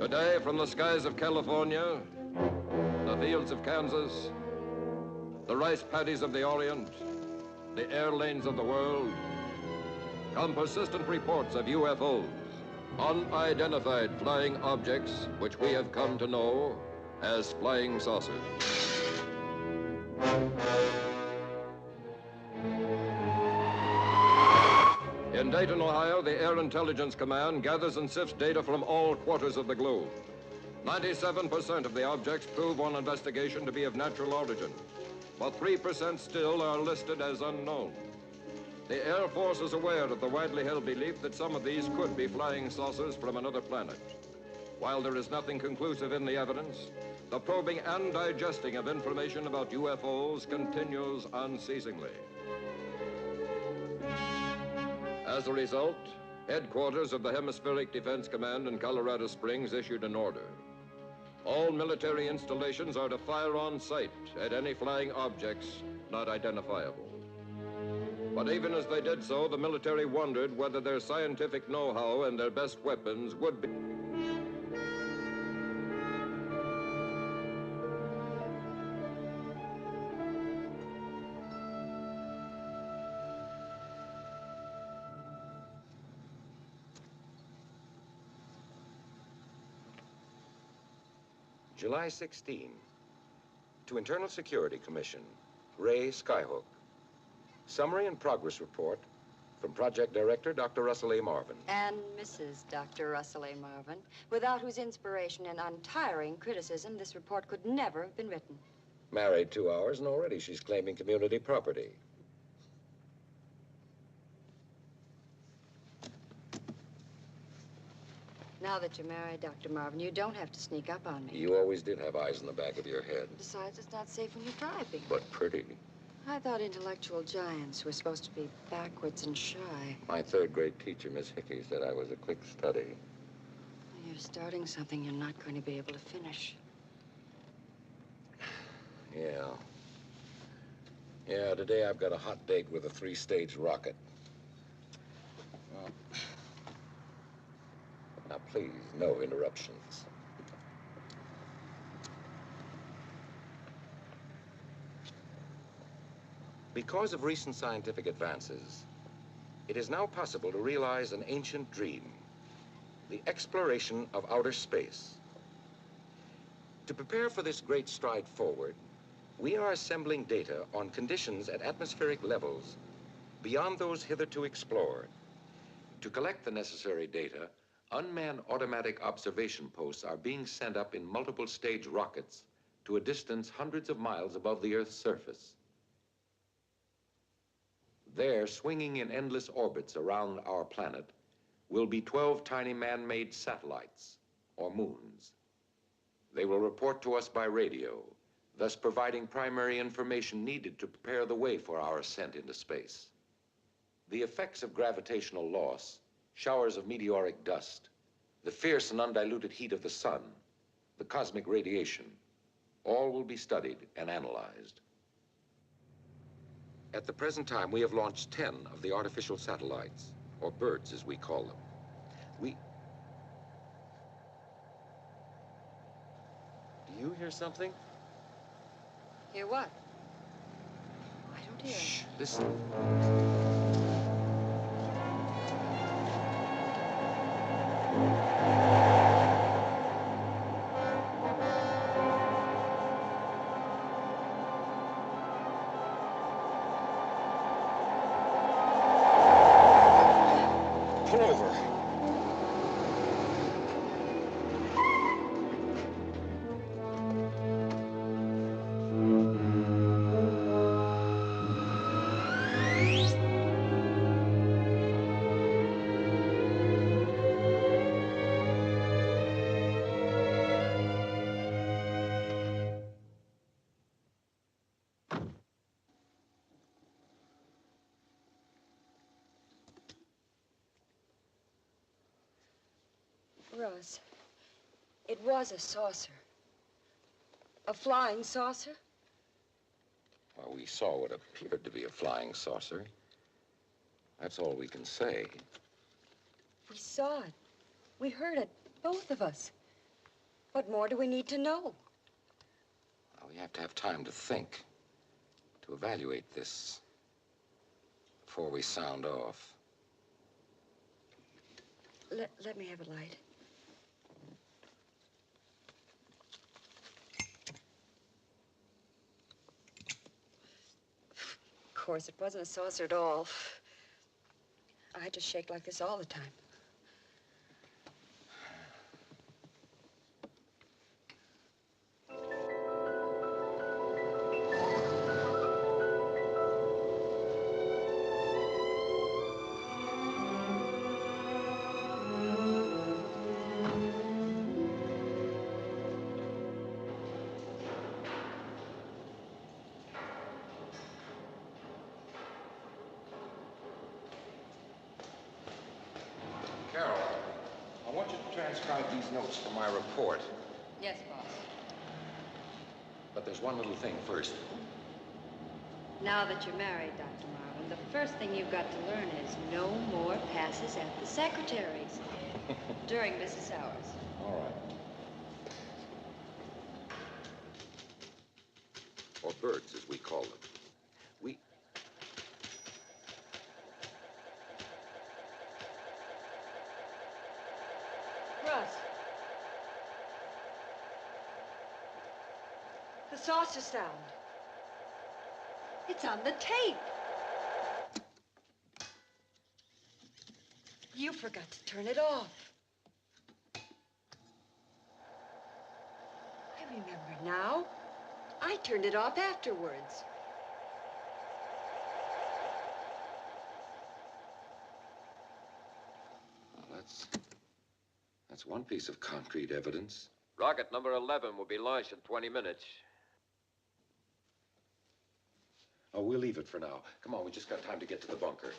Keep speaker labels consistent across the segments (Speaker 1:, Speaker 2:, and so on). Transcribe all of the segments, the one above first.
Speaker 1: Today, from the skies of California, the fields of Kansas, the rice paddies of the Orient, the air lanes of the world, come persistent reports of UFOs, unidentified flying objects which we have come to know as flying saucers. In Dayton, Ohio, the Air Intelligence Command gathers and sifts data from all quarters of the globe. 97% of the objects prove on investigation to be of natural origin, but 3% still are listed as unknown. The Air Force is aware of the widely held belief that some of these could be flying saucers from another planet. While there is nothing conclusive in the evidence, the probing and digesting of information about UFOs continues unceasingly. As a result, headquarters of the Hemispheric Defense Command in Colorado Springs issued an order. All military installations are to fire on sight at any flying objects not identifiable. But even as they did so, the military wondered whether their scientific know-how and their best weapons would be...
Speaker 2: July 16. To Internal Security Commission, Ray Skyhook. Summary and progress report from Project Director Dr. Russell A. Marvin.
Speaker 3: And Mrs. Dr. Russell A. Marvin, without whose inspiration and untiring criticism, this report could never have been written.
Speaker 2: Married 2 hours, and already she's claiming community property.
Speaker 3: Now that you're married, Dr. Marvin, you don't have to sneak up on me.
Speaker 2: You always did have eyes in the back of your head.
Speaker 3: Besides, it's not safe when you're driving.
Speaker 2: But pretty.
Speaker 3: I thought intellectual giants were supposed to be backwards and shy.
Speaker 2: My third-grade teacher, Miss Hickey, said I was a quick study.
Speaker 3: Well, you're starting something you're not going to be able to finish.
Speaker 2: Yeah, today I've got a hot date with a 3-stage rocket. Well, now, please, no interruptions. Because of recent scientific advances, it is now possible to realize an ancient dream, the exploration of outer space. To prepare for this great stride forward, we are assembling data on conditions at atmospheric levels beyond those hitherto explored. To collect the necessary data, unmanned automatic observation posts are being sent up in multiple stage rockets to a distance hundreds of miles above the Earth's surface. There, swinging in endless orbits around our planet, will be 12 tiny man-made satellites, or moons. They will report to us by radio, thus providing primary information needed to prepare the way for our ascent into space. The effects of gravitational loss, showers of meteoric dust, the fierce and undiluted heat of the sun, the cosmic radiation, all will be studied and analyzed. At the present time, we have launched 10 of the artificial satellites, or birds as we call them. Do you hear something?
Speaker 3: Hear what? I don't hear.
Speaker 2: Shh, listen. Pull over.
Speaker 3: Russ, it was a saucer. A flying saucer?
Speaker 2: Well, we saw what appeared to be a flying saucer. That's all we can say.
Speaker 3: We saw it. We heard it, both of us. What more do we need to know?
Speaker 2: Well, we have to have time to think, to evaluate this before we sound off.
Speaker 3: Let me have a light. Of course, it wasn't a saucer at all. I just shake like this all the time.
Speaker 2: Carol, I want you to transcribe these notes for my report.
Speaker 3: Yes, boss.
Speaker 2: But there's one little thing first.
Speaker 3: Now that you're married, Dr. Marlowe, the first thing you've got to learn is no more passes at the secretaries during business hours.
Speaker 2: All right. Or birds, as we call them.
Speaker 3: Russ. The saucer sound. It's on the tape. You forgot to turn it off. I remember now. I turned it off afterwards.
Speaker 2: Well, that's one piece of concrete evidence.
Speaker 1: Rocket number 11 will be launched in 20 minutes.
Speaker 2: Oh, we'll leave it for now. Come on, we just got time to get to the bunker.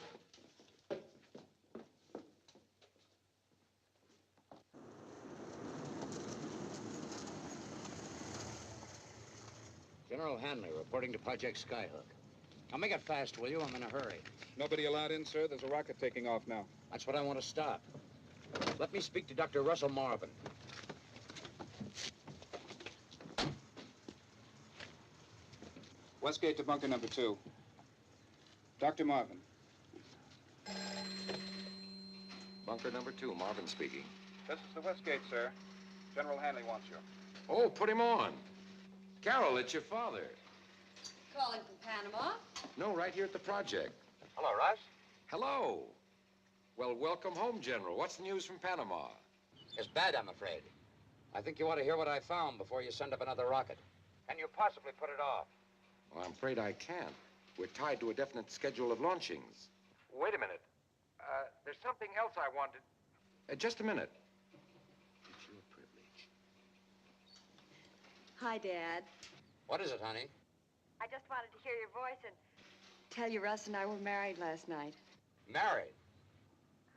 Speaker 4: General Hanley reporting to Project Skyhook. Now make it fast, will you? I'm in a hurry.
Speaker 5: Nobody allowed in, sir. There's a rocket taking off now.
Speaker 4: That's what I want to stop. Let me speak to Dr. Russell Marvin.
Speaker 5: Westgate to bunker number 2. Dr. Marvin.
Speaker 2: Bunker number 2, Marvin speaking.
Speaker 5: This is the Westgate, sir. General Hanley wants you.
Speaker 2: Oh, put him on. Carol, it's your father.
Speaker 3: Calling from Panama?
Speaker 2: No, right here at the project.
Speaker 4: Hello, Russ.
Speaker 2: Hello. Well, welcome home, General. What's the news from Panama?
Speaker 4: It's bad, I'm afraid. I think you ought to hear what I found before you send up another rocket. Can you possibly put it off?
Speaker 2: Well, I'm afraid I can't. We're tied to a definite schedule of launchings.
Speaker 6: Wait a minute. There's something else I wanted.
Speaker 2: Just a minute. It's your privilege.
Speaker 3: Hi, Dad.
Speaker 4: What is it, honey?
Speaker 3: I just wanted to hear your voice and tell you Russ and I were married last night.
Speaker 4: Married?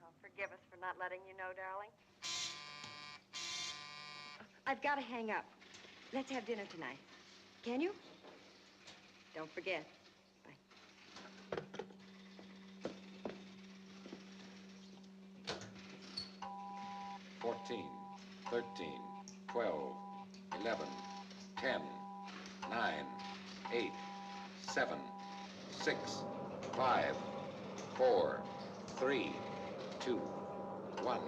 Speaker 3: Oh, forgive us for not letting you know, darling. I've got to hang up. Let's have dinner tonight. Can you? Don't forget. Bye.
Speaker 2: 14, 13, 12, 11, 10, 9, 8, 7, 6, 5, 4, 3, 2, 1.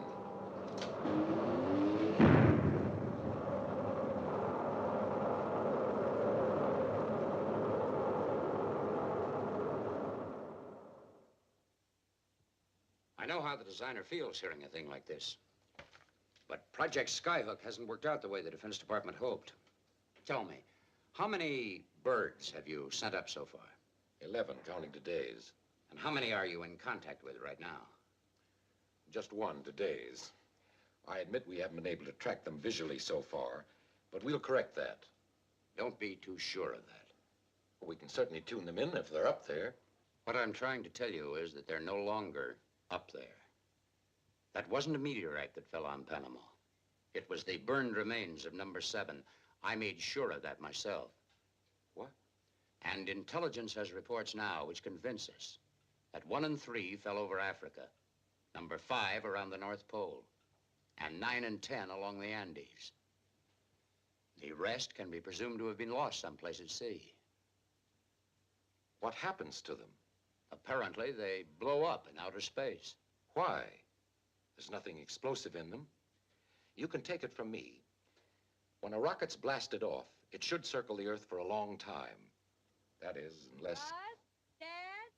Speaker 4: I know how the designer feels hearing a thing like this. But Project Skyhook hasn't worked out the way the Defense Department hoped. Tell me, how many birds have you sent up so far?
Speaker 2: 11, counting today's.
Speaker 4: And how many are you in contact with right now?
Speaker 2: Just one, today's. I admit we haven't been able to track them visually so far, but we'll correct that.
Speaker 4: Don't be too sure of that.
Speaker 2: We can certainly tune them in if they're up there.
Speaker 4: What I'm trying to tell you is that they're no longer up there. That wasn't a meteorite that fell on Panama. It was the burned remains of number 7. I made sure of that myself.
Speaker 2: What?
Speaker 4: And intelligence has reports now which convince us that 1 and 3 fell over Africa, number 5 around the North Pole, and 9 and 10 along the Andes. The rest can be presumed to have been lost someplace at sea.
Speaker 2: What happens to them?
Speaker 4: Apparently, they blow up in outer space.
Speaker 2: Why? There's nothing explosive in them. You can take it from me. When a rocket's blasted off, it should circle the Earth for a long time. That is, unless...
Speaker 3: What? Dad?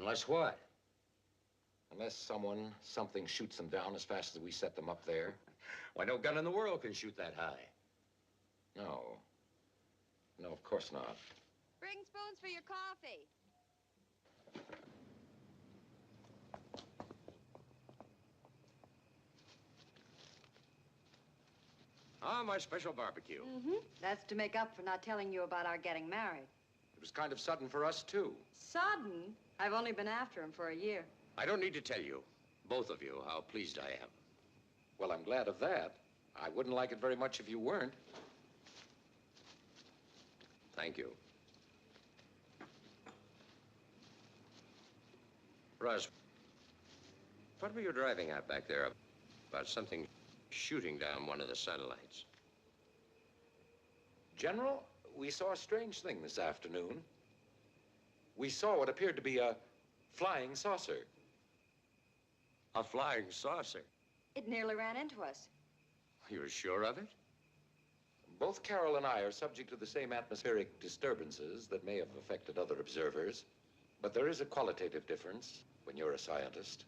Speaker 4: Unless what?
Speaker 2: Unless something shoots them down as fast as we set them up there.
Speaker 4: Why, no gun in the world can shoot that high.
Speaker 2: No. No, of course not.
Speaker 3: Bring spoons for your coffee.
Speaker 4: Ah, my special barbecue.
Speaker 3: Mm-hmm. That's to make up for not telling you about our getting married.
Speaker 2: It was kind of sudden for us, too.
Speaker 3: Sudden? I've only been after him for a year.
Speaker 4: I don't need to tell you, both of you, how pleased I am.
Speaker 2: Well, I'm glad of that. I wouldn't like it very much if you weren't.
Speaker 4: Thank you. Russ, what were you driving at back there about something shooting down one of the satellites?
Speaker 2: General, we saw a strange thing this afternoon. We saw what appeared to be a flying saucer.
Speaker 4: A flying saucer?
Speaker 3: It nearly ran into us.
Speaker 4: You're sure of it?
Speaker 2: Both Carol and I are subject to the same atmospheric disturbances that may have affected other observers. But there is a qualitative difference when you're a scientist.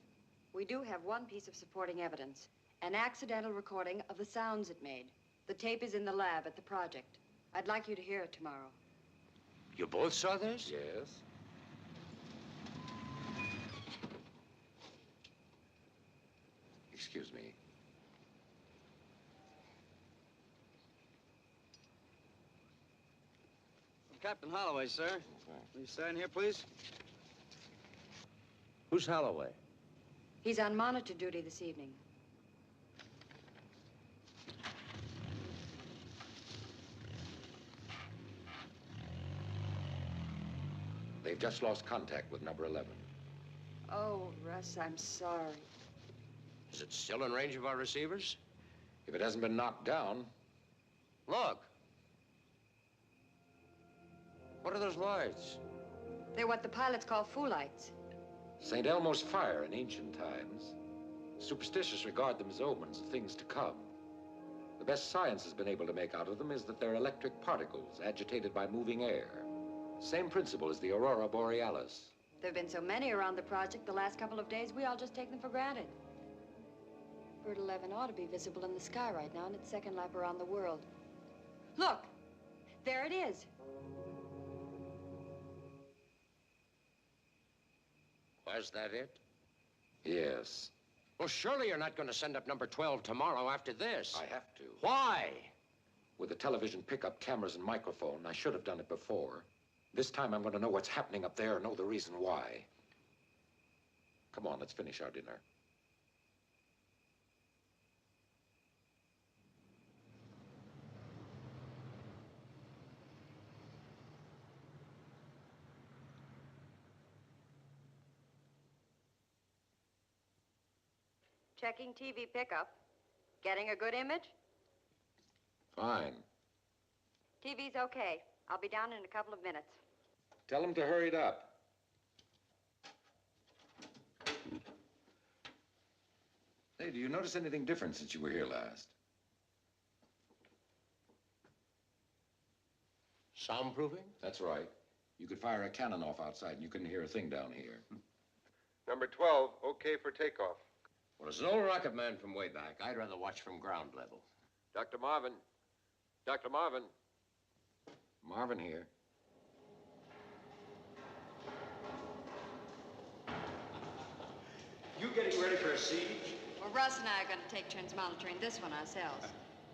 Speaker 3: We do have one piece of supporting evidence. An accidental recording of the sounds it made. The tape is in the lab at the project. I'd like you to hear it tomorrow.
Speaker 4: You both saw this?
Speaker 2: Yes. Excuse me.
Speaker 7: Captain Holloway, sir. Will you sign here, please?
Speaker 4: Who's Holloway?
Speaker 3: He's on monitor duty this evening.
Speaker 2: They've just lost contact with number 11.
Speaker 3: Oh, Russ, I'm sorry.
Speaker 4: Is it still in range of our receivers?
Speaker 2: If it hasn't been knocked down,
Speaker 4: Look. What are those lights?
Speaker 3: They're what the pilots call foolites.
Speaker 2: St. Elmo's fire in ancient times. Superstitious regard them as omens of things to come. The best science has been able to make out of them is that they're electric particles agitated by moving air. Same principle as the aurora borealis.
Speaker 3: There have been so many around the project the last couple of days, we all just take them for granted. Bird 11 ought to be visible in the sky right now in its second lap around the world. Look! There it is.
Speaker 4: Was that it?
Speaker 2: Yes,
Speaker 4: Well, surely you're not going to send up number 12 tomorrow after this.
Speaker 2: I have to.
Speaker 4: Why?
Speaker 2: With the television pickup cameras and microphone, I should have done it before. This time I'm going to know what's happening up there and know the reason why. Come on, let's finish our dinner.
Speaker 3: Checking TV pickup. Getting a good image?
Speaker 2: Fine.
Speaker 3: TV's okay. I'll be down in a couple of minutes.
Speaker 2: Tell them to hurry it up. Hey, do you notice anything different since you were here last?
Speaker 4: Soundproofing?
Speaker 2: That's right. You could fire a cannon off outside and you couldn't hear a thing down here.
Speaker 5: Number 12, okay for takeoff.
Speaker 4: Well, as an old rocket man from way back, I'd rather watch from ground level.
Speaker 1: Dr. Marvin. Dr. Marvin.
Speaker 2: Marvin here.
Speaker 4: You getting ready for a siege?
Speaker 3: Well, Russ and I are going to take turns monitoring this one ourselves.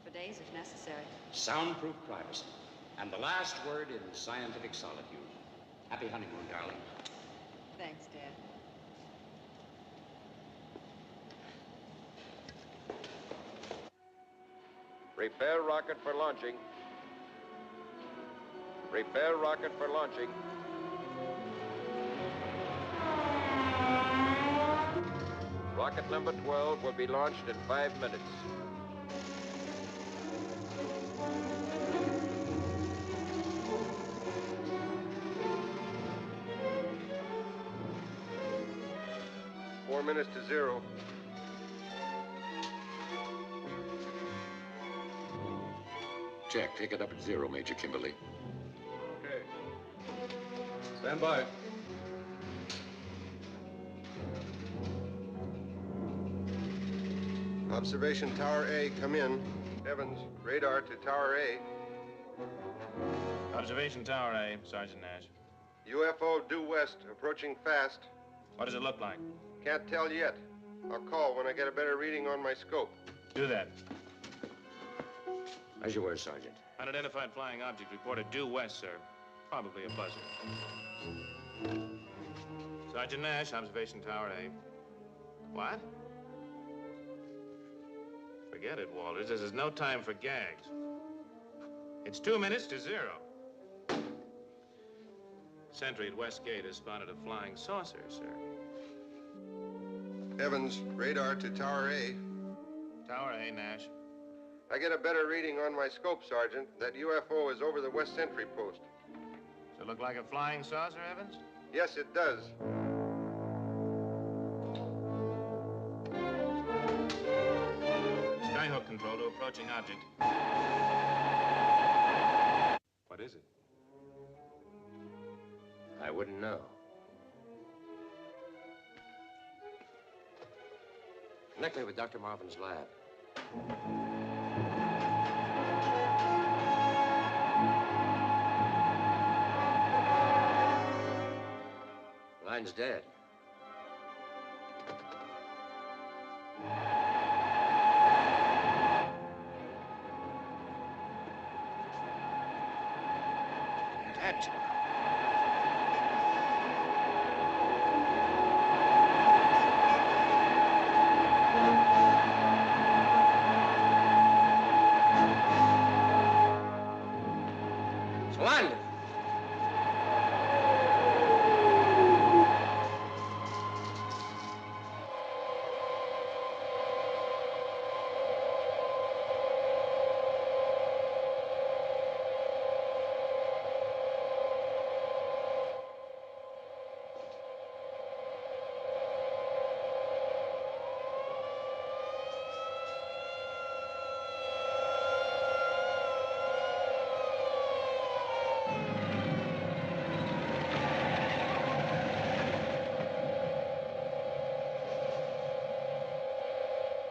Speaker 3: For days if necessary.
Speaker 4: Soundproof privacy. And the last word in scientific solitude. Happy honeymoon, darling.
Speaker 3: Thanks, Dad.
Speaker 1: Prepare rocket for launching. Prepare rocket for launching. Rocket number 12 will be launched in 5 minutes.
Speaker 8: Minutes to 0.
Speaker 2: Jack, take it up at 0, Major Kimberly.
Speaker 1: Okay. Stand by.
Speaker 8: Observation Tower A, come in. Evans, radar to Tower A.
Speaker 5: Observation Tower A, Sergeant Nash.
Speaker 8: UFO due west, approaching fast.
Speaker 5: What does it look like?
Speaker 8: Can't tell yet. I'll call when I get a better reading on my scope.
Speaker 5: Do that.
Speaker 2: As you were, Sergeant.
Speaker 5: Unidentified flying object reported due west, sir. Probably a buzzer. Sergeant Nash, Observation Tower A. What? Forget it, Walters. This is no time for gags. It's 2 minutes to 0. Sentry at West Gate has spotted a flying saucer, sir.
Speaker 8: Evans, radar to Tower A.
Speaker 5: Tower A, Nash.
Speaker 8: I get a better reading on my scope, Sergeant. That UFO is over the west sentry post.
Speaker 5: Does it look like a flying saucer, Evans?
Speaker 8: Yes, it does.
Speaker 5: Skyhook control to approaching object. What is it?
Speaker 2: I wouldn't know. Connect me with Dr. Marvin's lab. Line's dead.
Speaker 4: Dead.
Speaker 2: Land!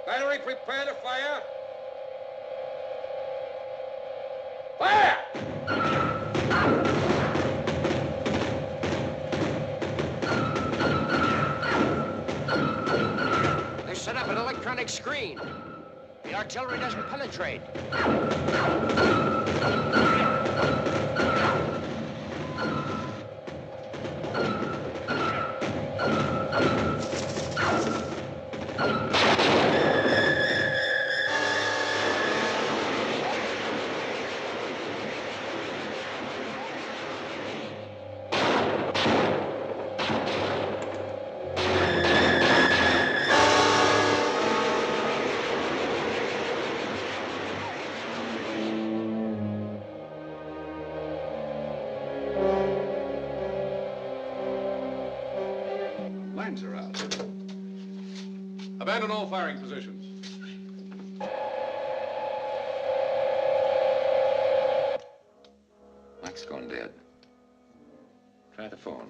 Speaker 1: Battery, prepare to fire. Fire!
Speaker 4: They set up an electronic screen. The artillery doesn't penetrate.
Speaker 1: Lines are out. Abandon all firing positions.
Speaker 2: Mike's gone dead. Try the phone.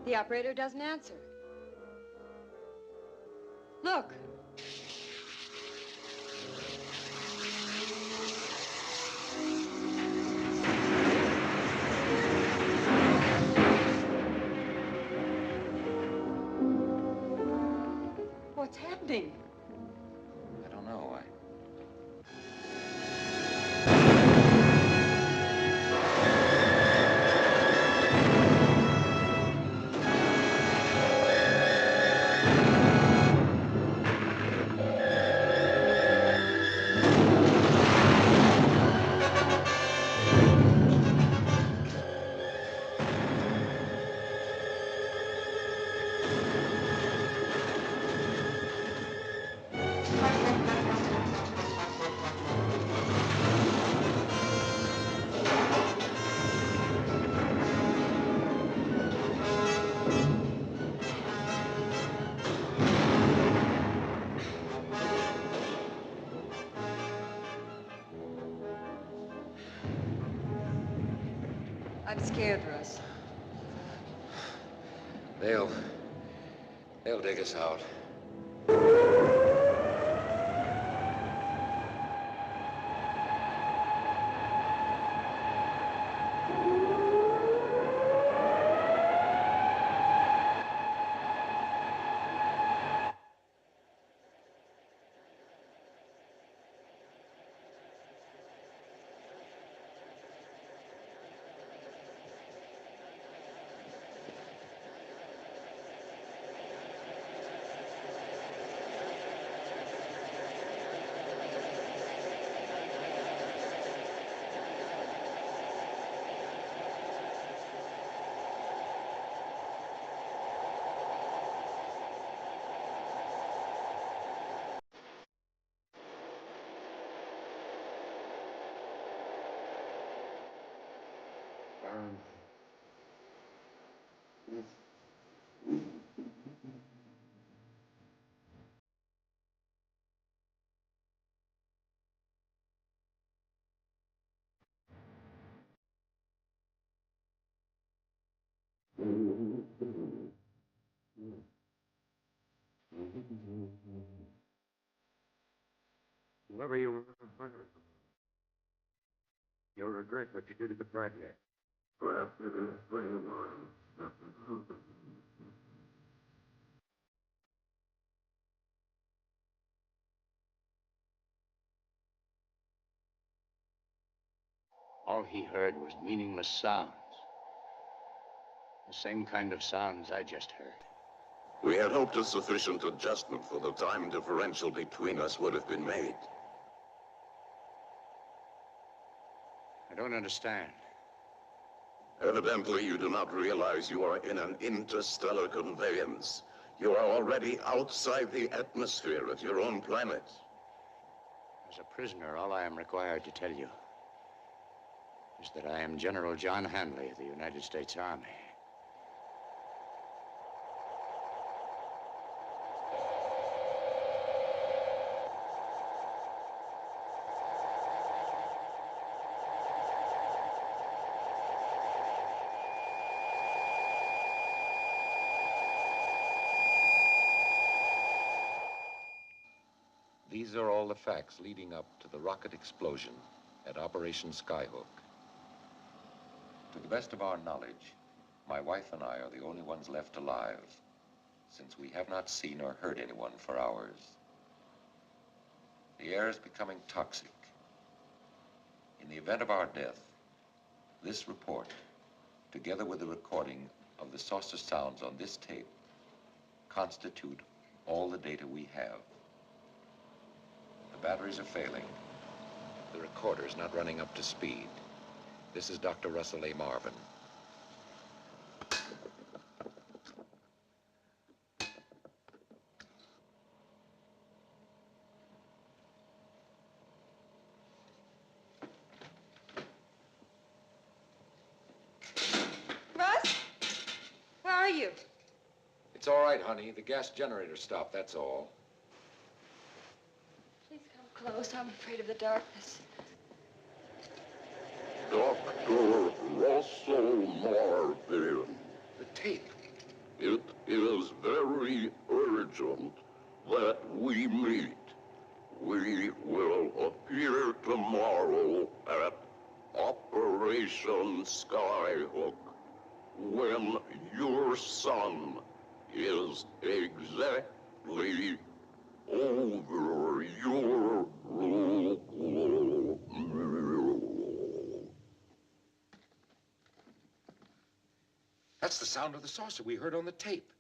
Speaker 3: The operator doesn't answer. Look. What's happening?
Speaker 2: I don't know.
Speaker 3: scared, Russ.
Speaker 2: They'll dig us out.
Speaker 1: Whoever you were, you'll regret what you did to the project.
Speaker 9: All he heard was meaningless sounds. The same kind of sounds I just heard.
Speaker 10: We had hoped a sufficient adjustment for the time differential between us would have been made.
Speaker 9: I don't understand.
Speaker 10: Evidently, you do not realize you are in an interstellar conveyance. You are already outside the atmosphere of your own planet.
Speaker 9: As a prisoner, all I am required to tell you is that I am General John Hanley of the United States Army.
Speaker 2: These are all the facts leading up to the rocket explosion at Operation Skyhook. To the best of our knowledge, my wife and I are the only ones left alive, since we have not seen or heard anyone for hours. The air is becoming toxic. In the event of our death, this report, together with the recording of the saucer sounds on this tape, constitute all the data we have. The batteries are failing. The recorder is not running up to speed. This is Dr. Russell A. Marvin.
Speaker 3: Russ? Where are you?
Speaker 2: It's all right, honey. The gas generator stopped, that's all.
Speaker 3: Please come close. I'm afraid of the darkness.
Speaker 10: Dr. Russell Marvin.
Speaker 2: The tape.
Speaker 10: It is very urgent that we meet. We will appear tomorrow at Operation Skyhook when your son is exactly over your rule.
Speaker 2: That's the sound of the saucer we heard on the tape.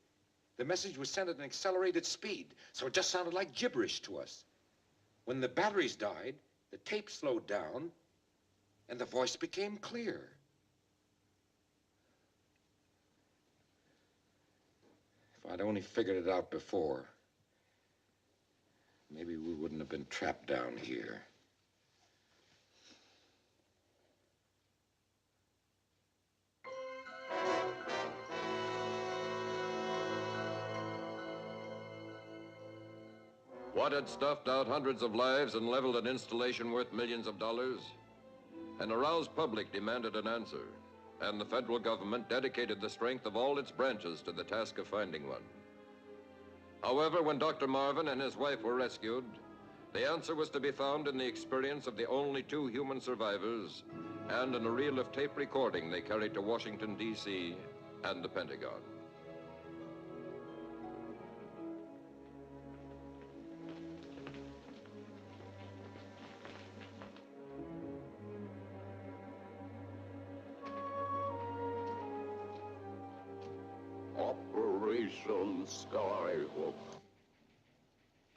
Speaker 2: The message was sent at an accelerated speed, so it just sounded like gibberish to us. When the batteries died, the tape slowed down, and the voice became clear. If I'd only figured it out before, maybe we wouldn't have been trapped down here.
Speaker 1: What had stuffed out hundreds of lives and leveled an installation worth millions of dollars? An aroused public demanded an answer. and the federal government dedicated the strength of all its branches to the task of finding one. However, when Dr. Marvin and his wife were rescued, the answer was to be found in the experience of the only two human survivors and in a reel of tape recording they carried to Washington, D.C. and the Pentagon.
Speaker 10: Operation Skyhook.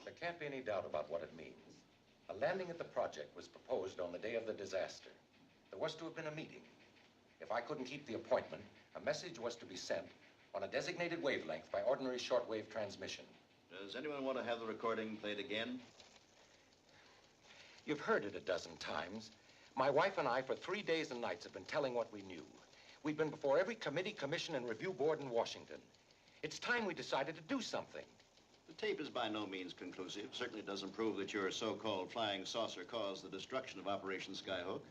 Speaker 2: There can't be any doubt about what it means. A landing at the project was proposed on the day of the disaster. There was to have been a meeting. If I couldn't keep the appointment, a message was to be sent on a designated wavelength by ordinary shortwave transmission.
Speaker 11: Does anyone want to have the recording played again?
Speaker 2: You've heard it a dozen times. My wife and I, for 3 days and nights, have been telling what we knew. We've been before every committee, commission, and review board in Washington. It's time we decided to do something.
Speaker 11: The tape is by no means conclusive. Certainly doesn't prove that your so-called flying saucer caused the destruction of Operation Skyhook.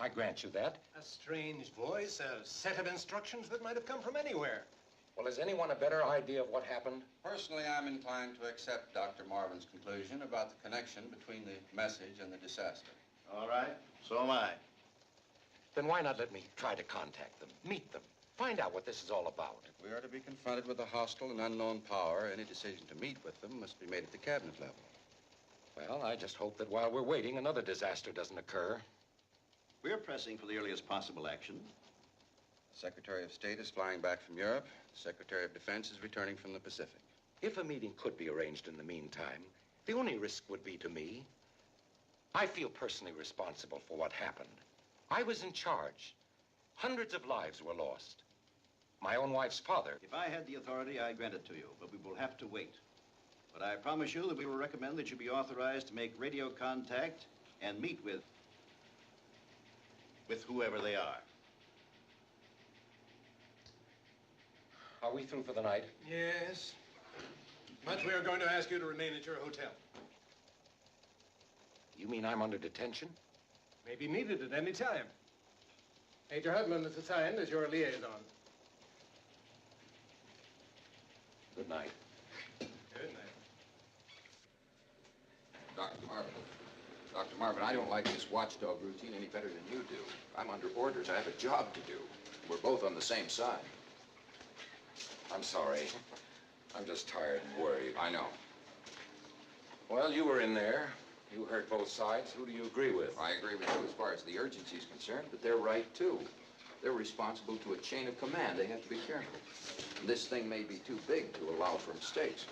Speaker 2: I grant you that.
Speaker 12: A strange voice, a set of instructions that might have come from anywhere.
Speaker 2: Well, has anyone a better idea of what happened?
Speaker 13: Personally, I'm inclined to accept Dr. Marvin's conclusion about the connection between the message and the disaster.
Speaker 11: All right, so am I.
Speaker 2: Then why not let me try to contact them, meet them, find out what this is all about?
Speaker 13: If we are to be confronted with a hostile and unknown power, any decision to meet with them must be made at the cabinet level.
Speaker 2: Well, I just hope that while we're waiting, another disaster doesn't occur.
Speaker 11: We're pressing for the earliest possible action.
Speaker 13: The Secretary of State is flying back from Europe. The Secretary of Defense is returning from the Pacific.
Speaker 2: If a meeting could be arranged in the meantime, the only risk would be to me. I feel personally responsible for what happened. I was in charge. Hundreds of lives were lost. My own wife's father.
Speaker 11: If I had the authority, I'd grant it to you, but we will have to wait. But I promise you that we will recommend that you be authorized to make radio contact and meet with whoever they are.
Speaker 2: Are we through for the night?
Speaker 12: Yes. But we are going to ask you to remain at your hotel.
Speaker 2: You mean I'm under detention?
Speaker 12: May be needed at any time. Major Hudman is assigned as your liaison.
Speaker 2: Good night.
Speaker 12: Good night.
Speaker 14: Dr. Marvin, I don't like this watchdog routine any better than you do. I'm under orders. I have a job to do. We're both on the same side.
Speaker 2: I'm sorry. I'm just tired and worried.
Speaker 14: I know.
Speaker 2: Well, you were in there. You heard both sides. Who do you agree with?
Speaker 14: I agree with you as far as the urgency is concerned, but they're right, too. They're responsible to a chain of command. They have to be careful. And this thing may be too big to allow for mistakes.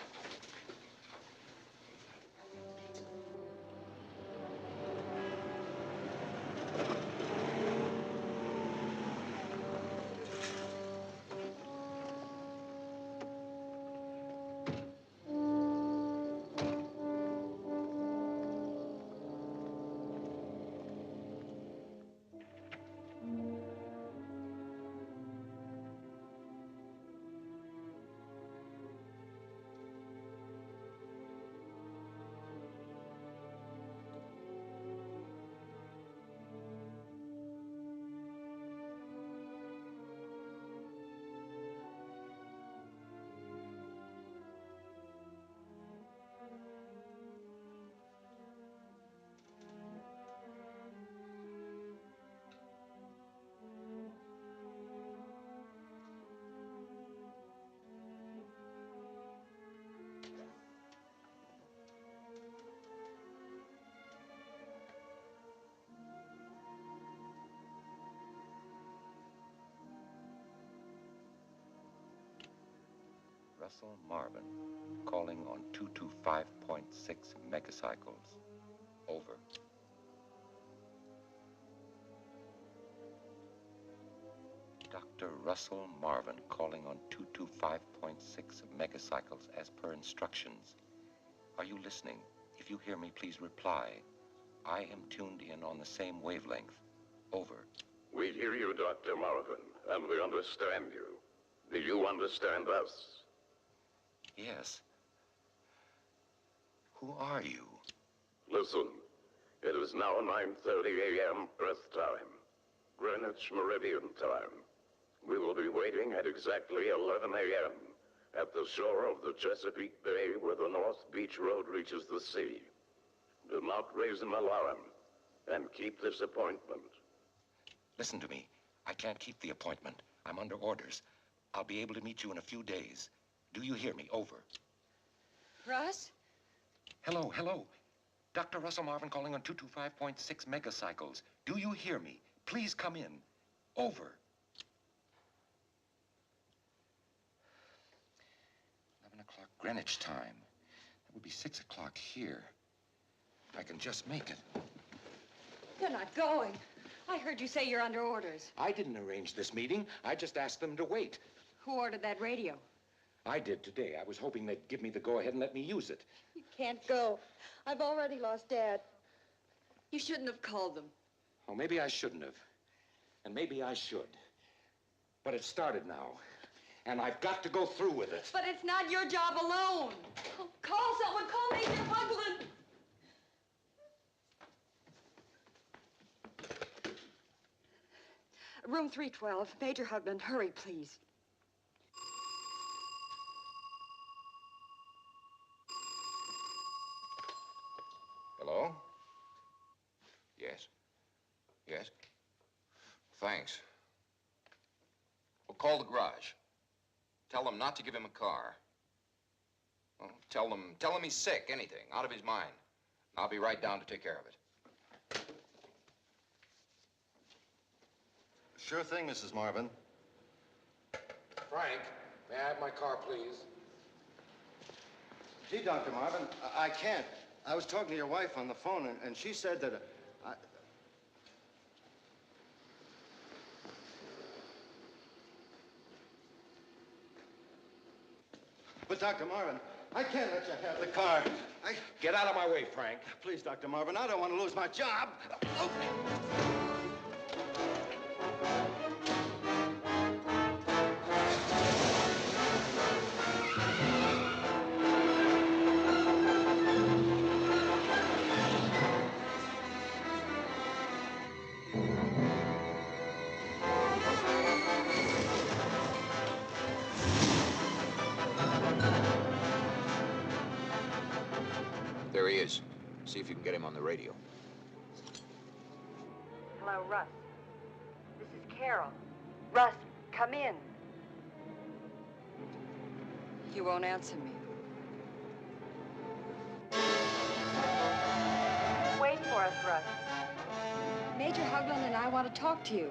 Speaker 2: Russell Marvin, calling on 225.6 megacycles. Over. Dr. Russell Marvin, calling on 225.6 megacycles as per instructions. Are you listening? If you hear me, please reply. I am tuned in on the same wavelength. Over.
Speaker 10: We hear you, Dr. Marvin, and we understand you. Do you understand us?
Speaker 2: Yes. Who are you?
Speaker 10: Listen, it is now 9:30 a.m. Earth time, Greenwich Meridian time. We will be waiting at exactly 11 a.m. at the shore of the Chesapeake Bay where the North Beach Road reaches the sea. Do not raise an alarm, and keep this appointment.
Speaker 2: Listen to me. I can't keep the appointment. I'm under orders. I'll be able to meet you in a few days. Do you hear me? Over.
Speaker 3: Russ?
Speaker 2: Hello. Dr. Russell Marvin calling on 225.6 megacycles. Do you hear me? Please come in. Over. 11 o'clock Greenwich time. That would be 6 o'clock here. I can just make it.
Speaker 3: You're not going. I heard you say you're under orders.
Speaker 2: I didn't arrange this meeting. I just asked them to wait.
Speaker 3: Who ordered that radio?
Speaker 2: I did today. I was hoping they'd give me the go-ahead and let me use it.
Speaker 3: You can't go. I've already lost Dad. You shouldn't have called them.
Speaker 2: Oh, maybe I shouldn't have. And maybe I should. But it started now. And I've got to go through with it.
Speaker 3: But it's not your job alone. Oh, call someone. Call Major Hugland. Room 312. Major Hugland, hurry, please.
Speaker 14: Hello? Yes? Thanks. Well, call the garage. Tell them not to give him a car. Well, tell them he's sick, anything, out of his mind. I'll be right down to take care of it.
Speaker 11: Sure thing, Mrs. Marvin.
Speaker 2: Frank, may I have my car, please?
Speaker 11: Gee, Dr. Marvin, I can't. I was talking to your wife on the phone, and she said that But, Dr. Marvin, I can't let you have the car.
Speaker 2: Get out of my way, Frank.
Speaker 11: Please, Dr. Marvin, I don't want to lose my job.
Speaker 14: There he is. See if you can get him on the radio.
Speaker 3: Hello, Russ. This is Carol. Russ, come in. You won't answer me. Wait for us, Russ. Major Hugland and I want to talk to you.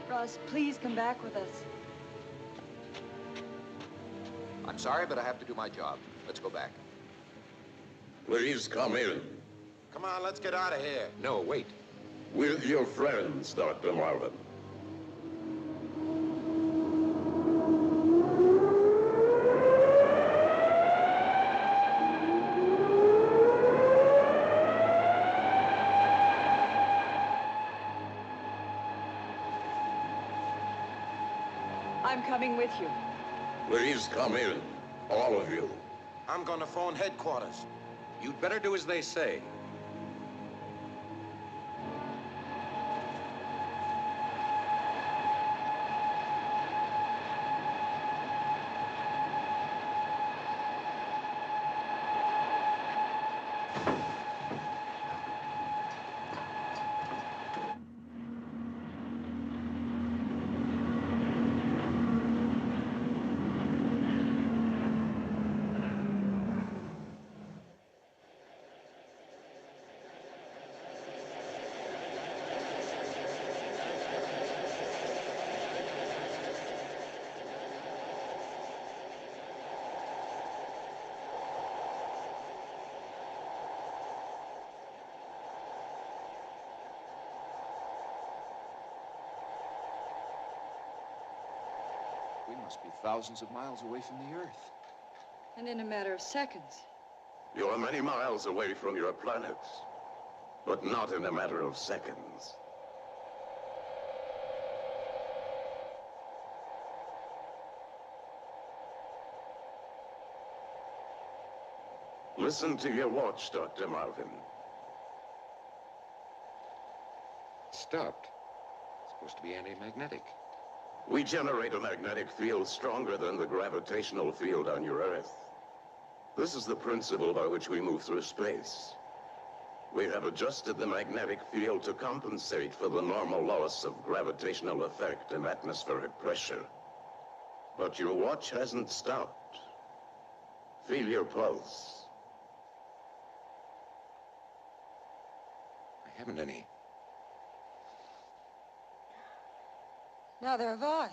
Speaker 3: Russ, please come back with us.
Speaker 14: I'm sorry, but I have to do my job. Let's go back.
Speaker 10: Please come in.
Speaker 2: Come on, let's get out of here. No, wait.
Speaker 10: With your friends, Dr. Marvin.
Speaker 3: I'm coming with you.
Speaker 10: Please come in. All of you.
Speaker 15: I'm gonna phone headquarters.
Speaker 2: You'd better do as they say.
Speaker 14: We must be thousands of miles away from the Earth.
Speaker 3: And in a matter of seconds.
Speaker 10: You're many miles away from your planets, but not in a matter of seconds. Listen to your watch, Dr. Marvin.
Speaker 2: Stopped. It's supposed to be anti-magnetic.
Speaker 10: We generate a magnetic field stronger than the gravitational field on your Earth. This is the principle by which we move through space. We have adjusted the magnetic field to compensate for the normal loss of gravitational effect and atmospheric pressure. But your watch hasn't stopped. Feel your pulse.
Speaker 2: I haven't any.
Speaker 3: Neither have I.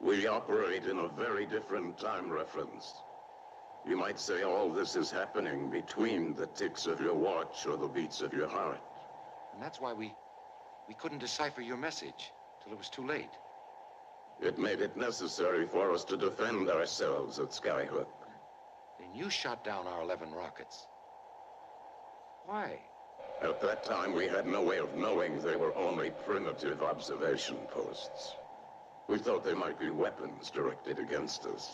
Speaker 10: We operate in a very different time reference. You might say all this is happening between the ticks of your watch or the beats of your heart.
Speaker 2: And that's why we couldn't decipher your message till it was too late.
Speaker 10: It made it necessary for us to defend ourselves at Skyhook.
Speaker 2: Then you shot down our 11 rockets. Why?
Speaker 10: At that time, we had no way of knowing they were only primitive observation posts. We thought they might be weapons directed against us.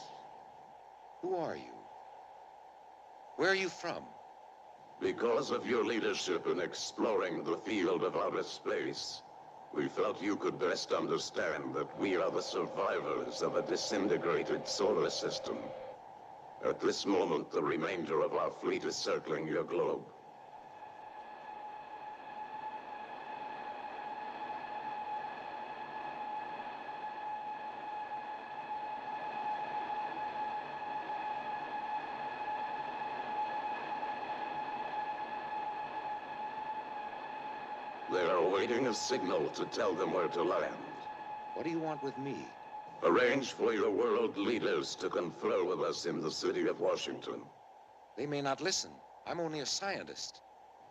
Speaker 2: Who are you? Where are you from?
Speaker 10: Because of your leadership in exploring the field of outer space, we felt you could best understand that we are the survivors of a disintegrated solar system. At this moment, the remainder of our fleet is circling your globe. They are awaiting a signal to tell them where to land.
Speaker 2: What do you want with me?
Speaker 10: Arrange for your world leaders to confer with us in the city of Washington.
Speaker 2: They may not listen. I'm only a scientist.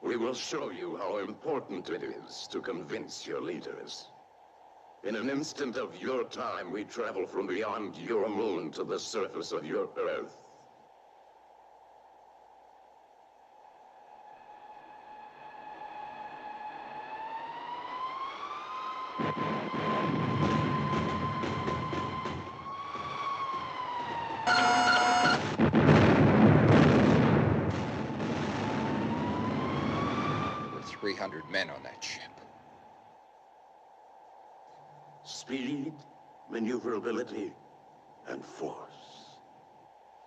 Speaker 10: We will show you how important it is to convince your leaders. In an instant of your time, we travel from beyond your moon to the surface of your Earth.
Speaker 14: There were 300 men on that ship.
Speaker 10: Speed, maneuverability, and force.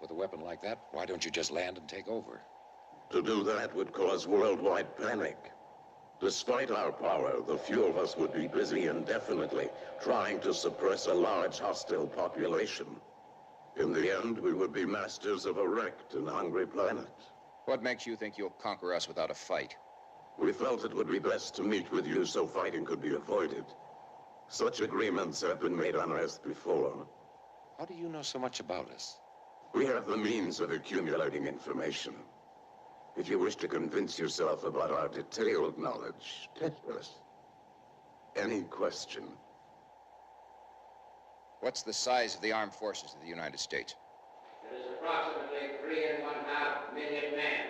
Speaker 14: With a weapon like that, why don't you just land and take over?
Speaker 10: To do that would cause worldwide panic. Despite our power, the few of us would be busy indefinitely trying to suppress a large hostile population. In the end, we would be masters of a wrecked and hungry planet.
Speaker 14: What makes you think you'll conquer us without a fight?
Speaker 10: We felt it would be best to meet with you so fighting could be avoided. Such agreements have been made on Earth before.
Speaker 2: How do you know so much about us?
Speaker 10: We have the means of accumulating information. If you wish to convince yourself about our detailed knowledge, test us. Any question?
Speaker 14: What's the size of the armed forces of the United States?
Speaker 16: It is approximately 3.5 million men.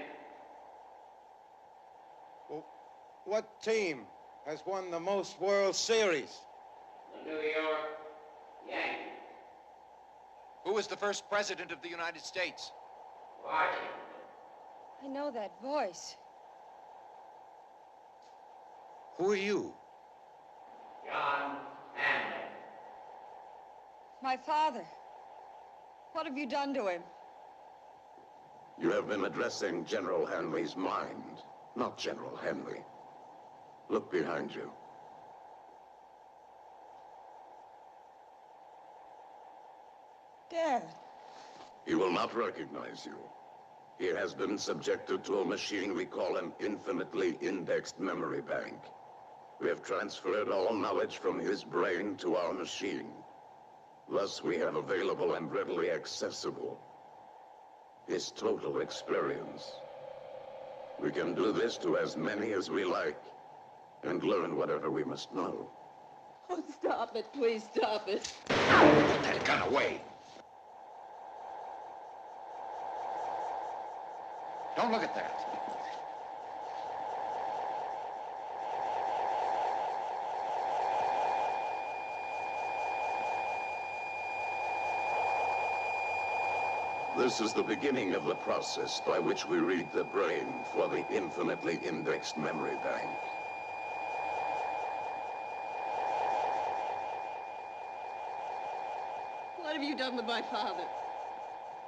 Speaker 15: Well, what team has won the most World Series?
Speaker 16: The New York Yankees.
Speaker 9: Who was the first president of the United States?
Speaker 16: Washington.
Speaker 3: I know that voice.
Speaker 4: Who are you?
Speaker 16: John Hanley.
Speaker 3: My father. What have you done to him?
Speaker 10: You have been addressing General Hanley's mind, not General Hanley. Look behind you.
Speaker 3: Dad.
Speaker 10: He will not recognize you. He has been subjected to a machine we call an infinitely indexed memory bank. We have transferred all knowledge from his brain to our machine. Thus, we have available and readily accessible his total experience. We can do this to as many as we like, and learn whatever we must know.
Speaker 3: Oh, stop it. Please stop it.
Speaker 4: Put that gun away. Don't look at that.
Speaker 10: This is the beginning of the process by which we read the brain for the infinitely indexed memory bank.
Speaker 3: What have you done with my father?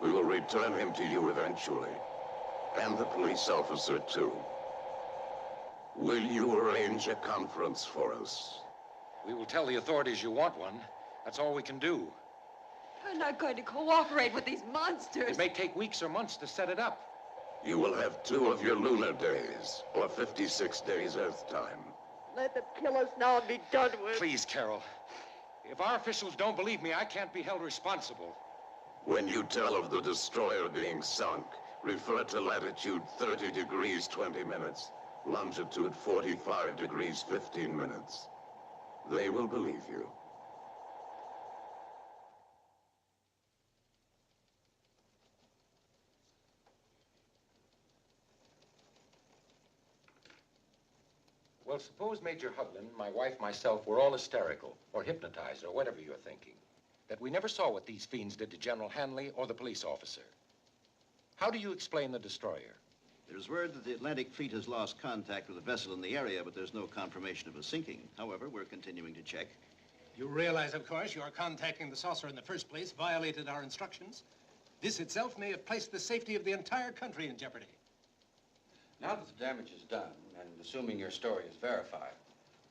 Speaker 10: We will return him to you eventually. And the police officer, too. Will you arrange a conference for us?
Speaker 4: We will tell the authorities you want one. That's all we can do.
Speaker 3: I'm not going to cooperate with these monsters.
Speaker 4: It may take weeks or months to set it up.
Speaker 10: You will have 2 of your lunar days, or 56 days Earth time.
Speaker 3: Let them kill us now and be done with.
Speaker 4: Please, Carol. If our officials don't believe me, I can't be held responsible.
Speaker 10: When you tell of the destroyer being sunk, refer to latitude 30 degrees 20 minutes, longitude 45 degrees 15 minutes. They will believe you.
Speaker 4: Well, suppose Major Hudlin, my wife, myself, were all hysterical, or hypnotized, or whatever you're thinking. That we never saw what these fiends did to General Hanley or the police officer. How do you explain the destroyer?
Speaker 11: There's word that the Atlantic Fleet has lost contact with a vessel in the area, but there's no confirmation of a sinking. However, we're continuing to check.
Speaker 12: You realize, of course, your contacting the saucer in the first place violated our instructions. This itself may have placed the safety of the entire country in jeopardy.
Speaker 13: Now that the damage is done, and assuming your story is verified,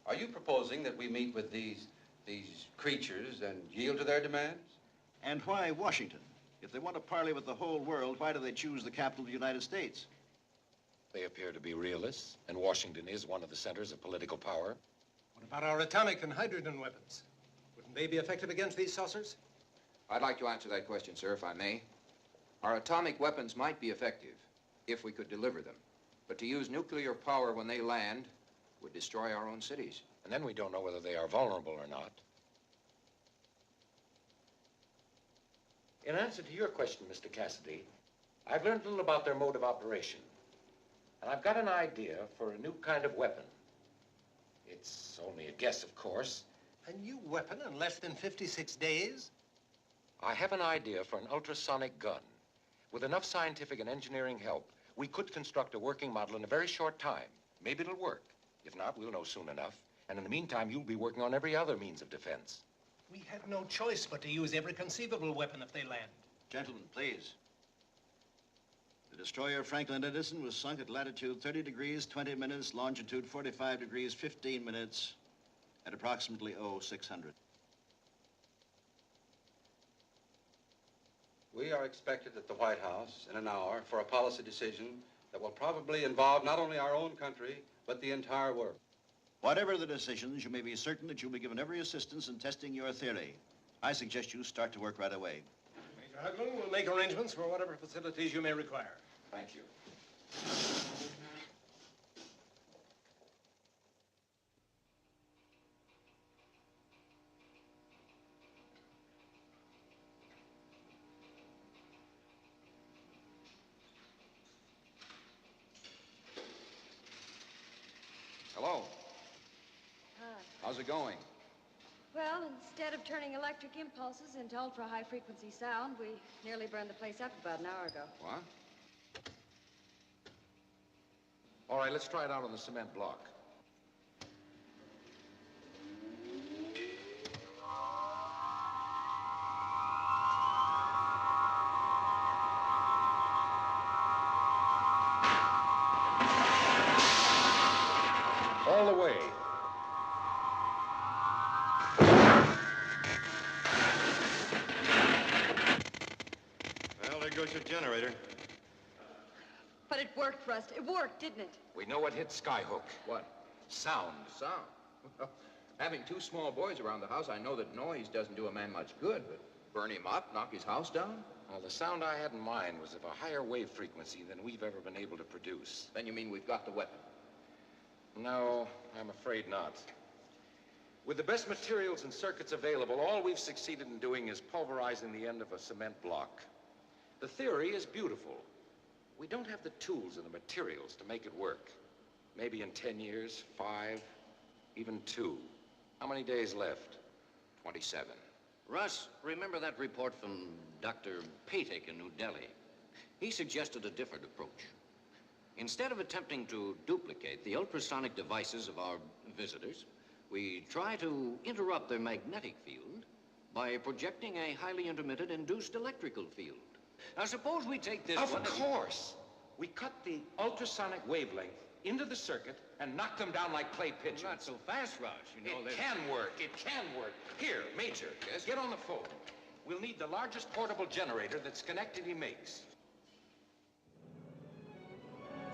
Speaker 13: are you proposing that we meet with these creatures and yield to their demands?
Speaker 11: And why Washington? If they want to parley with the whole world, why do they choose the capital of the United States?
Speaker 4: They appear to be realists, and Washington is one of the centers of political power.
Speaker 12: What about our atomic and hydrogen weapons? Wouldn't they be effective against these saucers?
Speaker 14: I'd like to answer that question, sir, if I may. Our atomic weapons might be effective if we could deliver them. But to use nuclear power when they land would destroy our own cities.
Speaker 4: And then we don't know whether they are vulnerable or not. In answer to your question, Mr. Cassidy, I've learned a little about their mode of operation. And I've got an idea for a new kind of weapon. It's only a guess, of course.
Speaker 12: A new weapon in less than 56 days?
Speaker 4: I have an idea for an ultrasonic gun. With enough scientific and engineering help, we could construct a working model in a very short time. Maybe it'll work. If not, we'll know soon enough. And in the meantime, you'll be working on every other means of defense.
Speaker 12: We have no choice but to use every conceivable weapon if they land.
Speaker 11: Gentlemen, please. The destroyer Franklin Edison was sunk at latitude 30 degrees 20 minutes, longitude 45 degrees 15 minutes, at approximately 0600.
Speaker 13: We are expected at the White House in an hour for a policy decision that will probably involve not only our own country, but the entire world.
Speaker 11: Whatever the decisions, you may be certain that you'll be given every assistance in testing your theory. I suggest you start to work right away.
Speaker 12: Major Hudlin will make arrangements for whatever facilities you may require.
Speaker 4: Thank you.
Speaker 14: Hello.
Speaker 3: Hi.
Speaker 14: How's it going?
Speaker 3: Well, instead of turning electric impulses into ultra-high frequency sound, we nearly burned the place up about an hour ago.
Speaker 2: What? All right, let's try it out on the cement block. All the way.
Speaker 11: Well, there goes your generator.
Speaker 3: But it worked, Rust. It worked, didn't it?
Speaker 2: We know what hit Skyhook.
Speaker 4: What?
Speaker 2: Sound.
Speaker 4: Sound. Well, having two small boys around the house, I know that noise doesn't do a man much good, but burn him up, knock his house down?
Speaker 2: Well, the sound I had in mind was of a higher wave frequency than we've ever been able to produce.
Speaker 4: Then you mean we've got the weapon?
Speaker 2: No, I'm afraid not. With the best materials and circuits available, all we've succeeded in doing is pulverizing the end of a cement block. The theory is beautiful. We don't have the tools and the materials to make it work. Maybe in 10 years, 5, even 2. How many days left?
Speaker 4: 27.
Speaker 17: Russ, remember that report from Dr. Patek in New Delhi? He suggested a different approach. Instead of attempting to duplicate the ultrasonic devices of our visitors, we try to interrupt their magnetic field by projecting a highly intermittent induced electrical field. Now, suppose we take this one...
Speaker 2: Of course! We cut the ultrasonic wavelength into the circuit and knock them down like clay pigeons.
Speaker 17: Not so fast, Russ. You know
Speaker 2: It can work. It can work. Here, Major, get on the phone. We'll need the largest portable generator that Schenectady makes.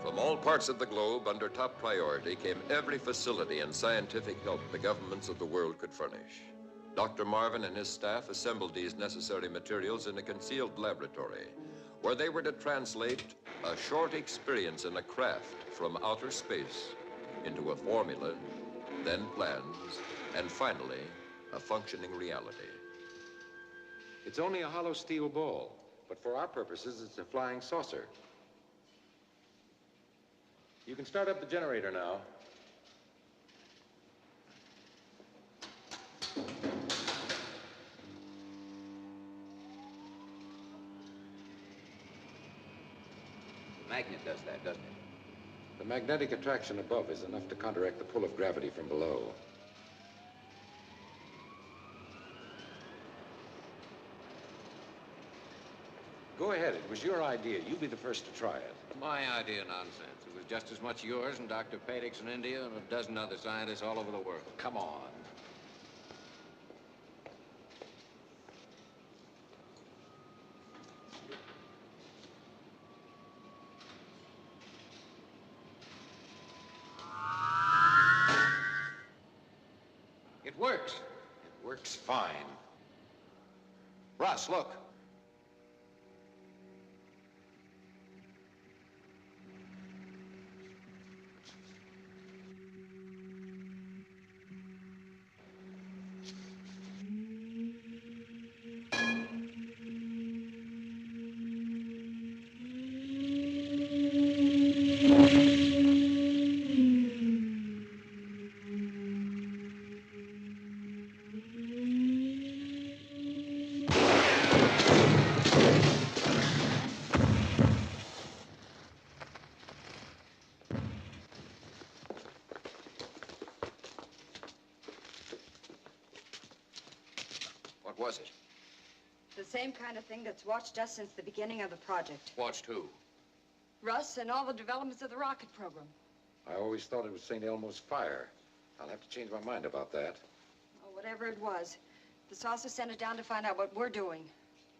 Speaker 1: From all parts of the globe, under top priority, came every facility and scientific help the governments of the world could furnish. Dr. Marvin and his staff assembled these necessary materials in a concealed laboratory, where they were to translate a short experience in a craft from outer space into a formula, then plans, and finally, a functioning reality.
Speaker 2: It's only a hollow steel ball, but for our purposes, it's a flying saucer. You can start up the generator now.
Speaker 4: The magnet does that, doesn't it?
Speaker 2: The magnetic attraction above is enough to counteract the pull of gravity from below. Go ahead, it was your idea. You be the first to try it.
Speaker 17: My idea, nonsense. It was just as much yours and Dr. Patek's in India and a dozen other scientists all over the world.
Speaker 2: Come on.
Speaker 17: It works.
Speaker 2: It works fine. Russ, look.
Speaker 4: What was it?
Speaker 3: The same kind of thing that's watched us since the beginning of the project.
Speaker 4: Watched who?
Speaker 3: Russ and all the developments of the rocket program.
Speaker 2: I always thought it was St. Elmo's fire. I'll have to change my mind about that.
Speaker 3: Oh, whatever it was. The saucer sent it down to find out what we're doing.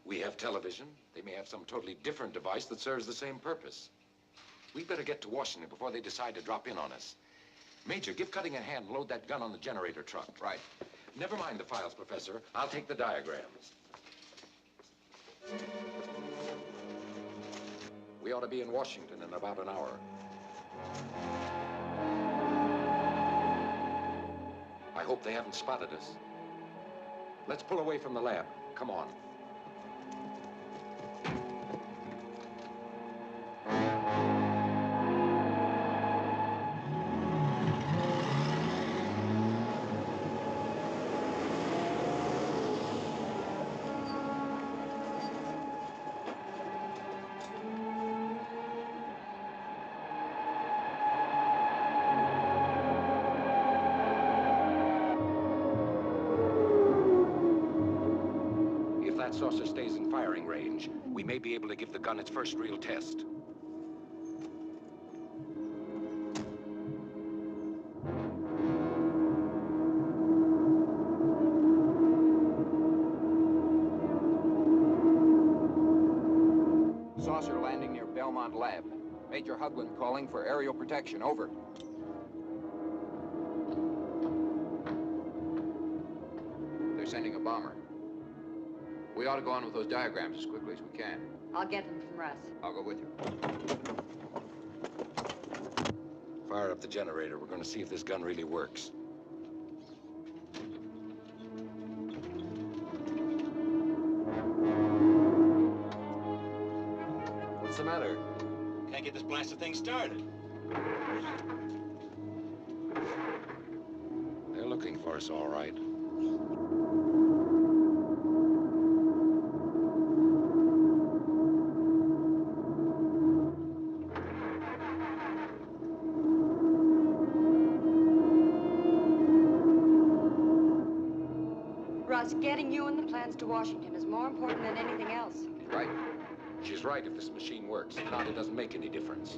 Speaker 2: We have television. They may have some totally different device that serves the same purpose. We better get to Washington before they decide to drop in on us. Major, give Cutting a hand and load that gun on the generator truck.
Speaker 4: Right.
Speaker 2: Never mind the files, Professor. I'll take the diagrams. We ought to be in Washington in about an hour. I hope they haven't spotted us. Let's pull away from the lab. Come on. that saucer stays in firing range, we may be able to give the gun its first real test.
Speaker 14: Saucer landing near Belmont Lab. Major Hugland calling for aerial protection. Over. They're sending a bomber. We ought to go on with those diagrams as quickly as we can.
Speaker 3: I'll get them from Russ.
Speaker 14: I'll go with you.
Speaker 2: Fire up the generator. We're going to see if this gun really works. What's the matter?
Speaker 11: Can't get this blasted thing started.
Speaker 2: They're looking for us, all right.
Speaker 3: Russ, getting you and the plans to Washington is more important than anything else.
Speaker 2: Right. She's right if this machine works. If not, it doesn't make any difference.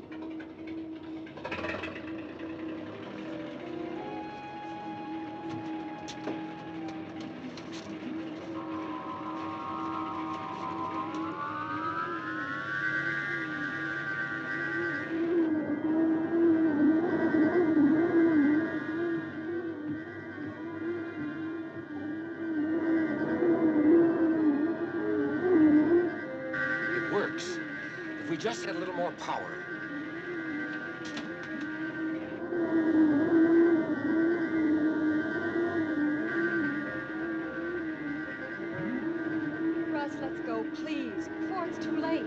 Speaker 2: If we just had a little more power.
Speaker 3: Russ, let's go, please, before it's too late.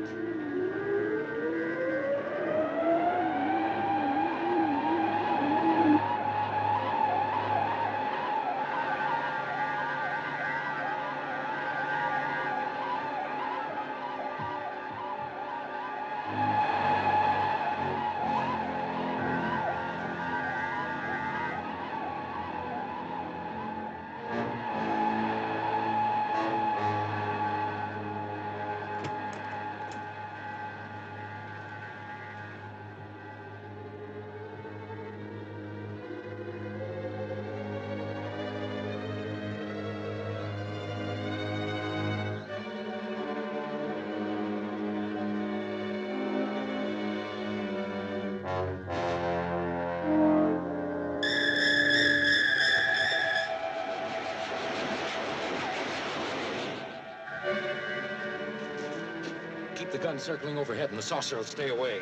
Speaker 2: Keep the gun circling overhead and the saucer will stay away.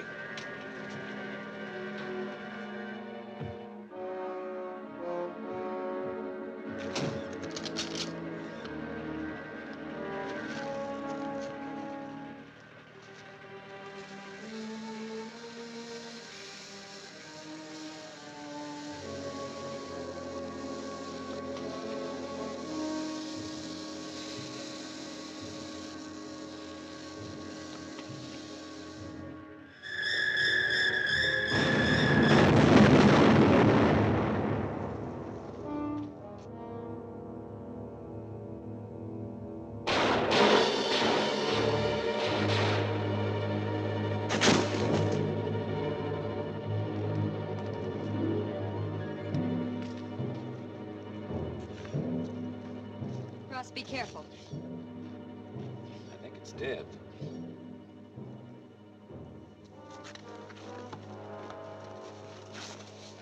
Speaker 3: Russ, be careful.
Speaker 2: I think it's dead.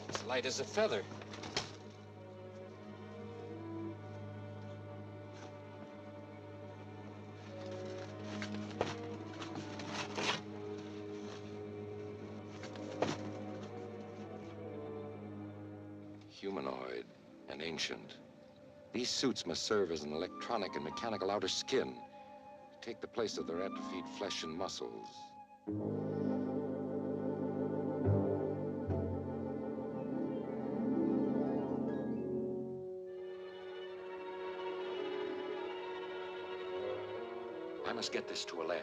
Speaker 2: It's light as a feather. Humanoid and ancient. These suits must serve as an electronic and mechanical outer skin to take the place of their atrophied flesh and muscles. I must get this to a lab.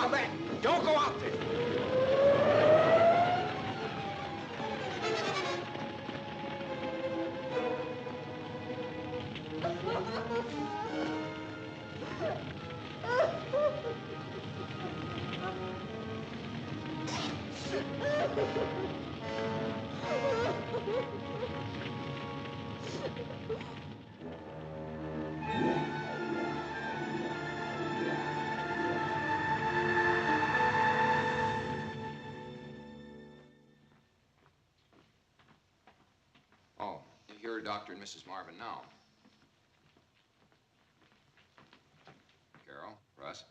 Speaker 16: on, man! Don't go out there!
Speaker 14: Oh, here are Dr. and Mrs. Marvin now. Carol, Russ,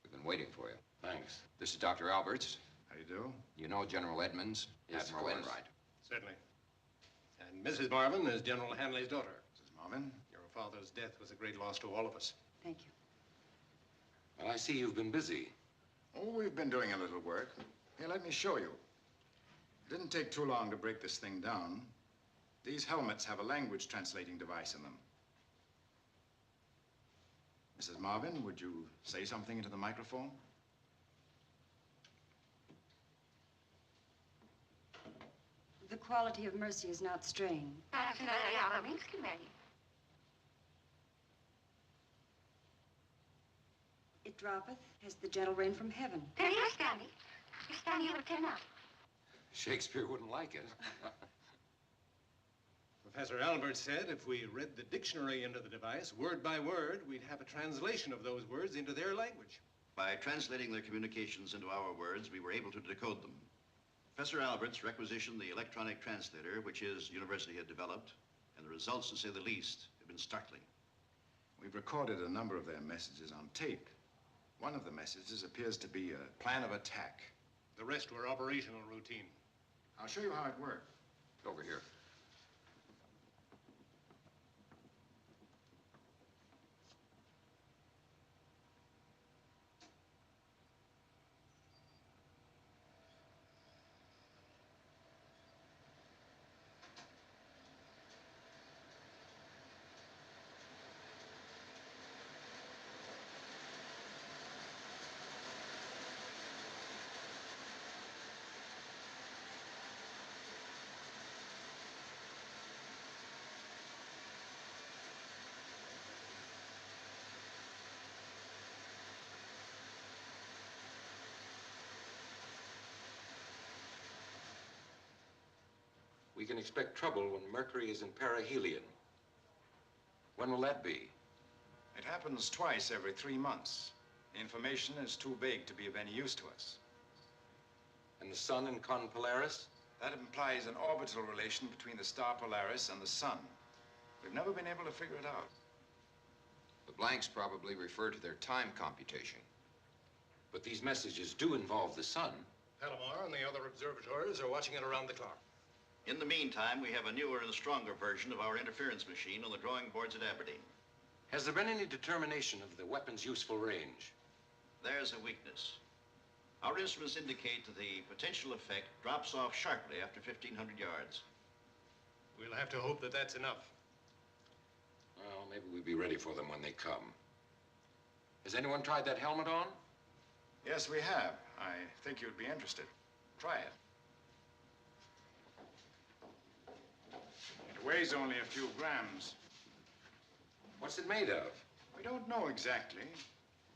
Speaker 14: we've been waiting for you.
Speaker 4: Thanks.
Speaker 14: This is Dr. Alberts.
Speaker 18: How do you do?
Speaker 14: You know General Edmonds,
Speaker 12: Yes,
Speaker 14: Admiral
Speaker 12: of course.
Speaker 14: Enright.
Speaker 12: Certainly. And Mrs. Marvin is General Hanley's daughter.
Speaker 18: Mrs. Marvin?
Speaker 12: Your father's death was a great loss to all of us.
Speaker 3: Thank you.
Speaker 14: Well, I see you've been busy.
Speaker 18: Oh, we've been doing a little work. Here, let me show you. It didn't take too long to break this thing down. These helmets have a language translating device in them. Mrs. Marvin, would you say something into the microphone?
Speaker 3: The quality of mercy is not strained. It droppeth as the gentle rain from heaven.
Speaker 14: Shakespeare wouldn't like it.
Speaker 12: Professor Albert said if we read the dictionary into the device, word by word, we'd have a translation of those words into their language.
Speaker 11: By translating their communications into our words, we were able to decode them. Professor Alberts requisitioned the electronic translator, which his university had developed, and the results, to say the least, have been startling.
Speaker 18: We've recorded a number of their messages on tape. One of the messages appears to be a plan of attack.
Speaker 12: The rest were operational routine.
Speaker 18: I'll show you how it worked.
Speaker 14: Over here. We can expect trouble when Mercury is in perihelion. When will that be?
Speaker 18: It happens twice every 3 months. The information is too vague to be of any use to us.
Speaker 14: And the sun in Con Polaris?
Speaker 18: That implies an orbital relation between the star Polaris and the sun. We've never been able to figure it out.
Speaker 14: The blanks probably refer to their time computation.
Speaker 12: But these messages do involve the sun. Palomar and the other observatories are watching it around the clock.
Speaker 11: In the meantime, we have a newer and stronger version of our interference machine on the drawing boards at Aberdeen.
Speaker 12: Has there been any determination of the weapon's useful range?
Speaker 11: There's a weakness. Our instruments indicate that the potential effect drops off sharply after 1,500 yards.
Speaker 12: We'll have to hope that that's enough.
Speaker 14: Well, maybe we'll be ready for them when they come. Has anyone tried that helmet on?
Speaker 18: Yes, we have. I think you'd be interested. Try it. It weighs only a few grams.
Speaker 14: What's it made of?
Speaker 18: We don't know exactly.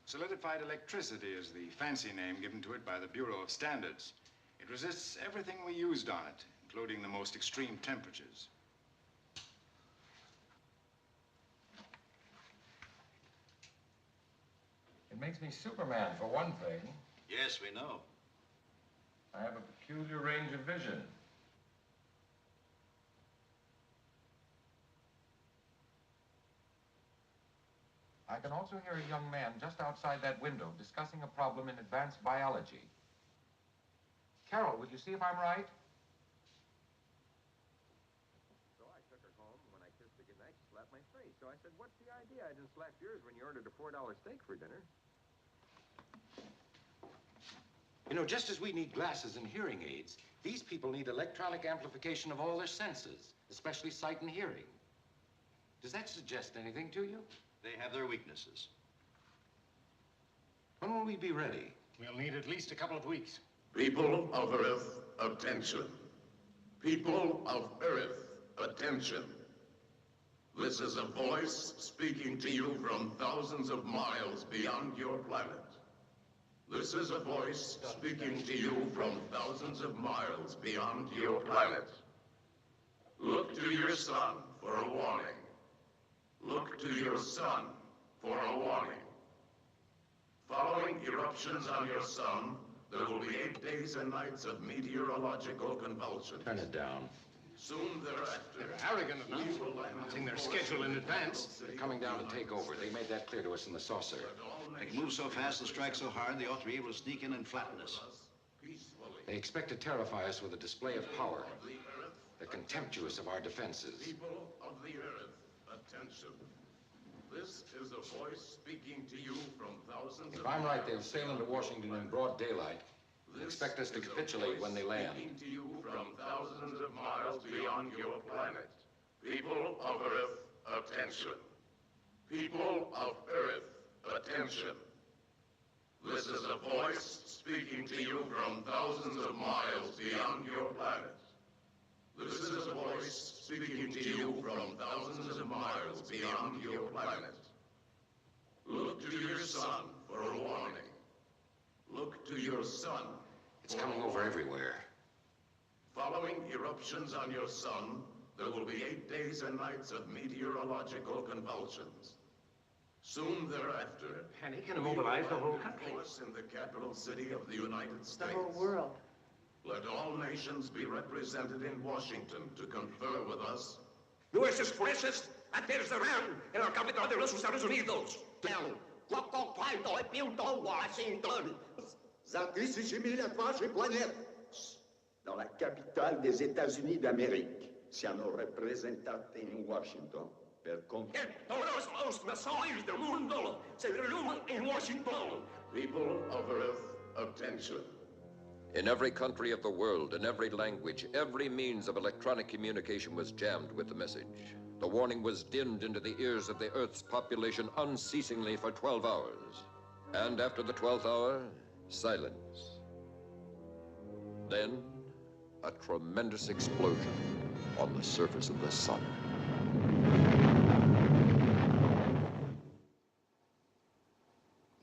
Speaker 18: Solidified electricity is the fancy name given to it by the Bureau of Standards. It resists everything we used on it, including the most extreme temperatures.
Speaker 1: It makes me Superman, for one thing.
Speaker 11: Yes, we know.
Speaker 1: I have a peculiar range of vision. I can also hear a young man just outside that window discussing a problem in advanced biology. Carol, will you see if I'm right?
Speaker 6: So I took her home. When I kissed her goodnight, she slapped my face. So I said, what's the idea? I just slapped yours when you ordered a $4 steak for dinner.
Speaker 12: You know, just as we need glasses and hearing aids, these people need electronic amplification of all their senses, especially sight and hearing. Does that suggest anything to you?
Speaker 11: They have their weaknesses.
Speaker 12: When will we be ready?
Speaker 5: We'll need at least a couple of weeks.
Speaker 10: People of Earth, attention. People of Earth, attention. This is a voice speaking to you from thousands of miles beyond your planet. This is a voice speaking to you from thousands of miles beyond your planet. Look to your sun for a warning. Look to your sun for a warning. Following eruptions on your sun, there will be 8 days and nights of meteorological convulsions.
Speaker 12: Turn it down.
Speaker 10: Soon thereafter,
Speaker 5: They're arrogant enough. Announcing their schedule in advance.
Speaker 12: They're coming down to take over. They made that clear to us in the saucer.
Speaker 11: They can move so fast and strike so hard, they ought to be able to sneak in and flatten us.
Speaker 12: They expect to terrify us with a display of power. They're contemptuous of our defenses.
Speaker 10: People of the Earth, attention. This is a voice speaking to you from thousands
Speaker 12: If
Speaker 10: of
Speaker 12: I'm right,
Speaker 10: miles
Speaker 12: they'll sail into Washington in broad daylight and expect us to capitulate when they land.
Speaker 10: Speaking to you from thousands of miles beyond your planet. People of Earth, attention. People of Earth, attention. This is a voice speaking to you from thousands of miles beyond your planet. This is a voice speaking to you from thousands of miles beyond your planet. Look to your sun for a warning. Look to your sun.
Speaker 12: It's coming over everywhere.
Speaker 10: Following eruptions on your sun, there will be 8 days and nights of meteorological convulsions. Soon thereafter,
Speaker 5: Panic and immobilize the whole country.
Speaker 10: In the capital city of the United States.
Speaker 3: The whole world.
Speaker 10: Let all nations be represented in Washington to confer with us.
Speaker 16: Nuestras fuerzas aterrizarán en la capital de los Estados Unidos. Washington.
Speaker 19: Za 1000 вашей планеты. Dans la capitale des États-Unis d'Amérique. Siamo rappresentati in Washington per
Speaker 16: Todos los naciones del mundo se reúnen en Washington.
Speaker 10: People of Earth, attention.
Speaker 1: In every country of the world, in every language, every means of electronic communication was jammed with the message. The warning was dinned into the ears of the Earth's population unceasingly for 12 hours. And after the 12th hour, silence. Then, a tremendous explosion on the surface of the sun.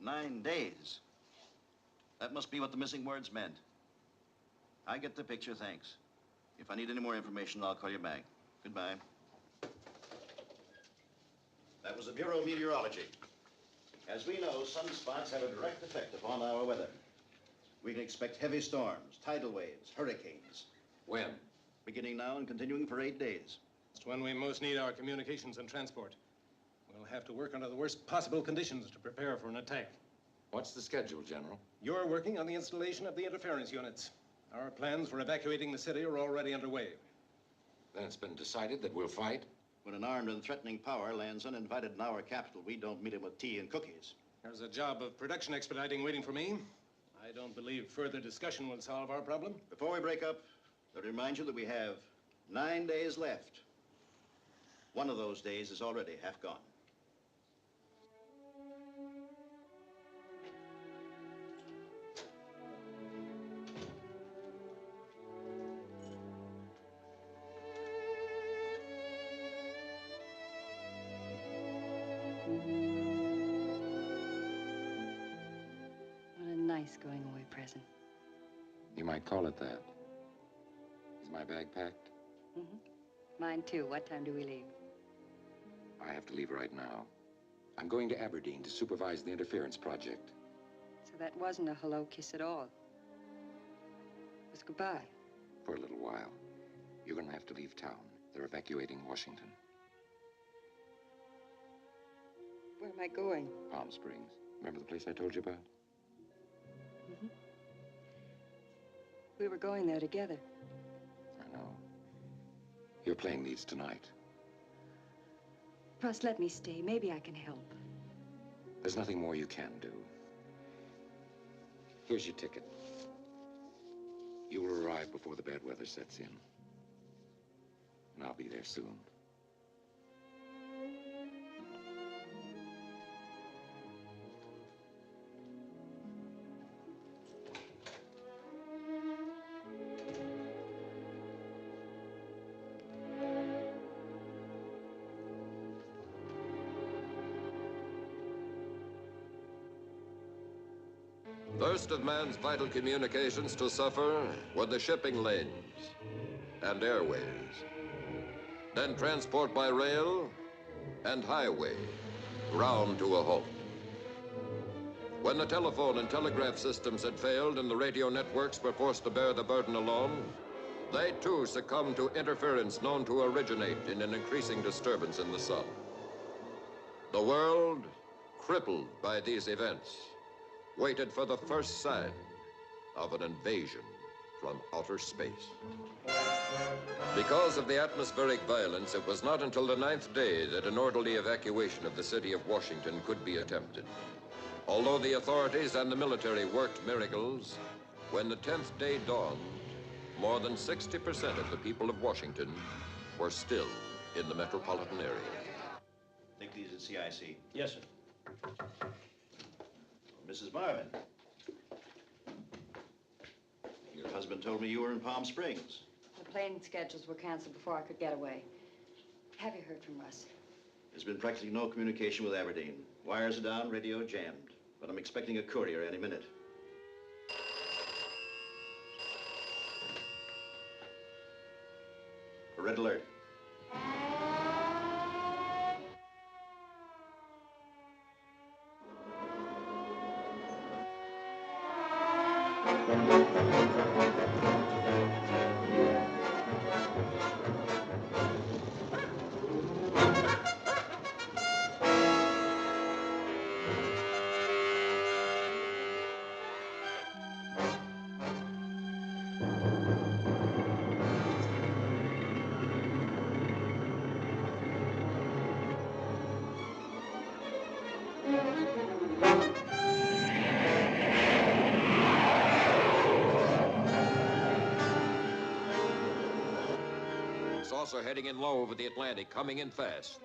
Speaker 11: "9 days. That must be what the missing words meant. I get the picture, thanks. If I need any more information, I'll call you back. Goodbye." That was the Bureau of Meteorology. As we know, sunspots have a direct effect upon our weather. We can expect heavy storms, tidal waves, hurricanes.
Speaker 12: When?
Speaker 11: Beginning now and continuing for 8 days.
Speaker 5: It's when we most need our communications and transport. We'll have to work under the worst possible conditions to prepare for an attack.
Speaker 12: What's the schedule, General?
Speaker 5: You're working on the installation of the interference units. Our plans for evacuating the city are already underway.
Speaker 12: Then it's been decided that we'll fight?
Speaker 11: When an armed and threatening power lands uninvited in our capital, we don't meet him with tea and cookies.
Speaker 5: There's a job of production expediting waiting for me. I don't believe further discussion will solve our problem.
Speaker 11: Before we break up, I'll remind you that we have 9 days left. One of those days is already half gone.
Speaker 3: What a nice going away present.
Speaker 12: You might call it that. Is my bag packed?
Speaker 3: Mm-hmm. Mine too. What time do we leave?
Speaker 12: I have to leave right now. I'm going to Aberdeen to supervise the interference project.
Speaker 3: So that wasn't a hello kiss at all. It was goodbye.
Speaker 12: For a little while. You're going to have to leave town. They're evacuating Washington.
Speaker 3: Where am I going?
Speaker 12: Palm Springs. Remember the place I told you about?
Speaker 3: Mm-hmm. We were going there together.
Speaker 12: I know. Your plane leaves tonight.
Speaker 3: Russ, let me stay. Maybe I can help.
Speaker 12: There's nothing more you can do. Here's your ticket. You will arrive before the bad weather sets in. And I'll be there soon.
Speaker 1: First of man's vital communications to suffer were the shipping lanes and airways. Then transport by rail and highway, ground to a halt. When the telephone and telegraph systems had failed and the radio networks were forced to bear the burden alone, they too succumbed to interference known to originate in an increasing disturbance in the sun. The world, crippled by these events, waited for the first sign of an invasion from outer space. Because of the atmospheric violence, it was not until the 9th day that an orderly evacuation of the city of Washington could be attempted. Although the authorities and the military worked miracles, when the 10th day dawned, more than 60% of the people of Washington were still in the metropolitan area.
Speaker 11: Take these at CIC.
Speaker 7: Yes, sir.
Speaker 11: Mrs. Marvin. Your husband told me you were in Palm Springs.
Speaker 3: The plane schedules were canceled before I could get away. Have you heard from Russ?
Speaker 11: There's been practically no communication with Aberdeen. Wires are down, radio jammed. But I'm expecting a courier any minute. A red alert.
Speaker 1: Saucer heading in low over the Atlantic, coming in fast.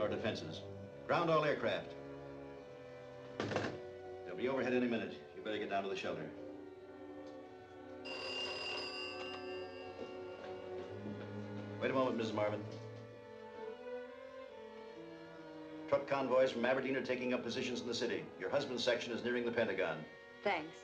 Speaker 1: Defenses. Ground all aircraft. They'll be overhead any minute. You better get down to the shelter. Wait a moment, Mrs. Marvin. Truck convoys from Aberdeen are taking up positions in the city. Your husband's section is nearing the Pentagon.
Speaker 3: Thanks.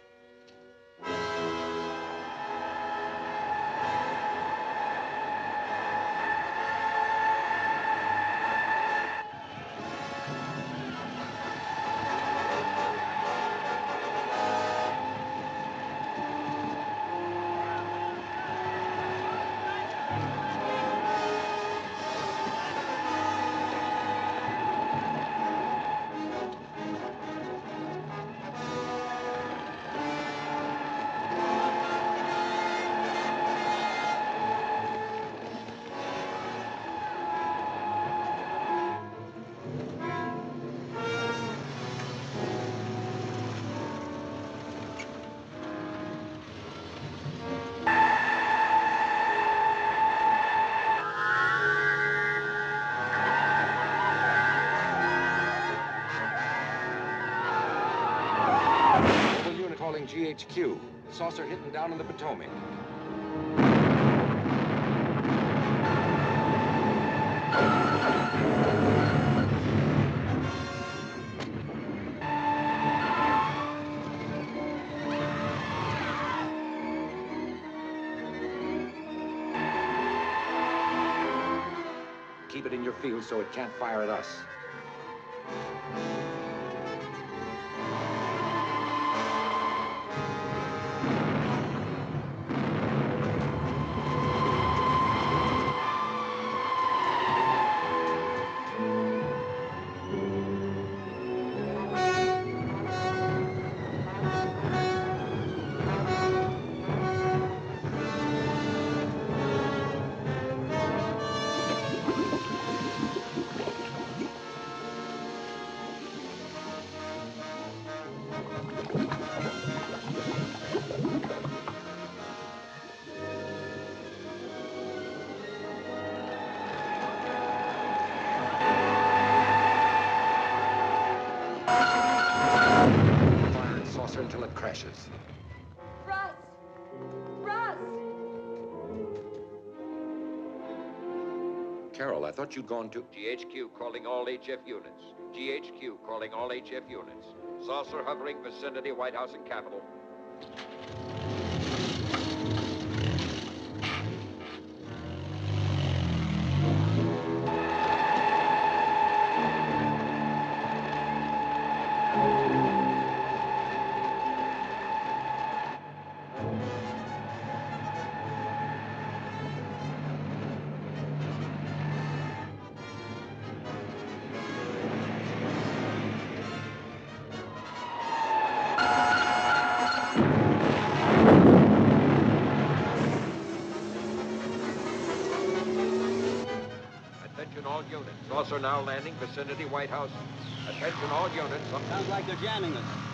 Speaker 2: Calling GHQ. The saucer hitting down in the Potomac. Keep it in your field so it can't fire at us. crashes.
Speaker 3: Russ! Russ!
Speaker 2: Carol, I thought you'd gone to...
Speaker 1: GHQ calling all HF units. GHQ calling all HF units. Saucer hovering vicinity White House and Capitol. Attention all units. Saucer now landing vicinity White House. Attention all units.
Speaker 7: Sounds like they're jamming us.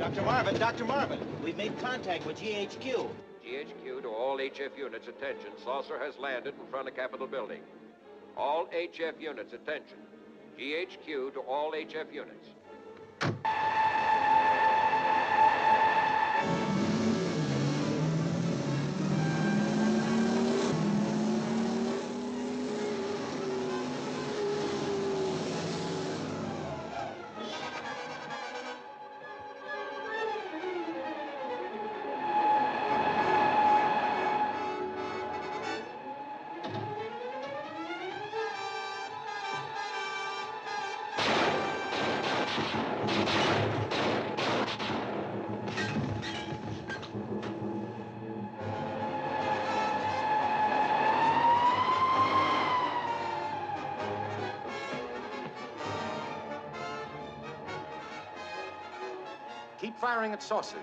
Speaker 7: Dr. Marvin, Dr. Marvin, we've made contact with GHQ.
Speaker 1: GHQ to all HF units, attention. Saucer has landed in front of Capitol Building. All HF units, attention. GHQ to all HF units.
Speaker 12: Keep firing at saucers.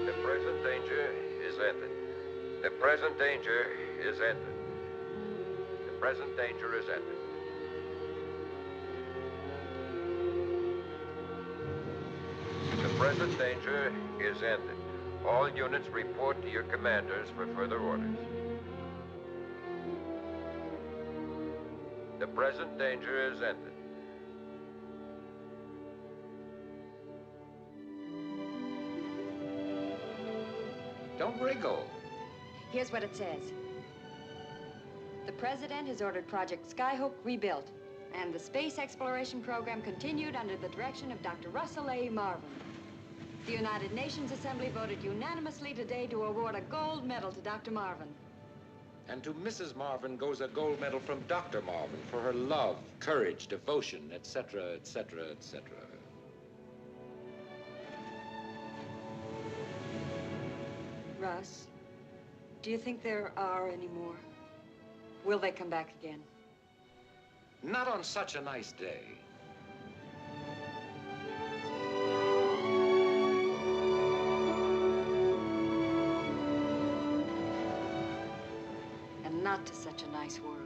Speaker 1: The present danger is ended. The present danger is ended. The present danger is ended. The present danger is ended. All units report to your commanders for further orders. The present danger is ended.
Speaker 12: Don't wriggle.
Speaker 3: Here's what it says. The President has ordered Project Skyhook rebuilt, and the space exploration program continued under the direction of Dr. Russell A. Marvin. The United Nations Assembly voted unanimously today to award a gold medal to Dr. Marvin.
Speaker 12: And to Mrs. Marvin goes a gold medal from Dr. Marvin for her love, courage, devotion, etc., etc., etc.
Speaker 3: Russ, do you think there are any more? Will they come back again?
Speaker 12: Not on such a nice day.
Speaker 3: And not to such a nice world.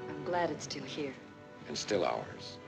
Speaker 3: I'm glad it's still here.
Speaker 12: And still ours.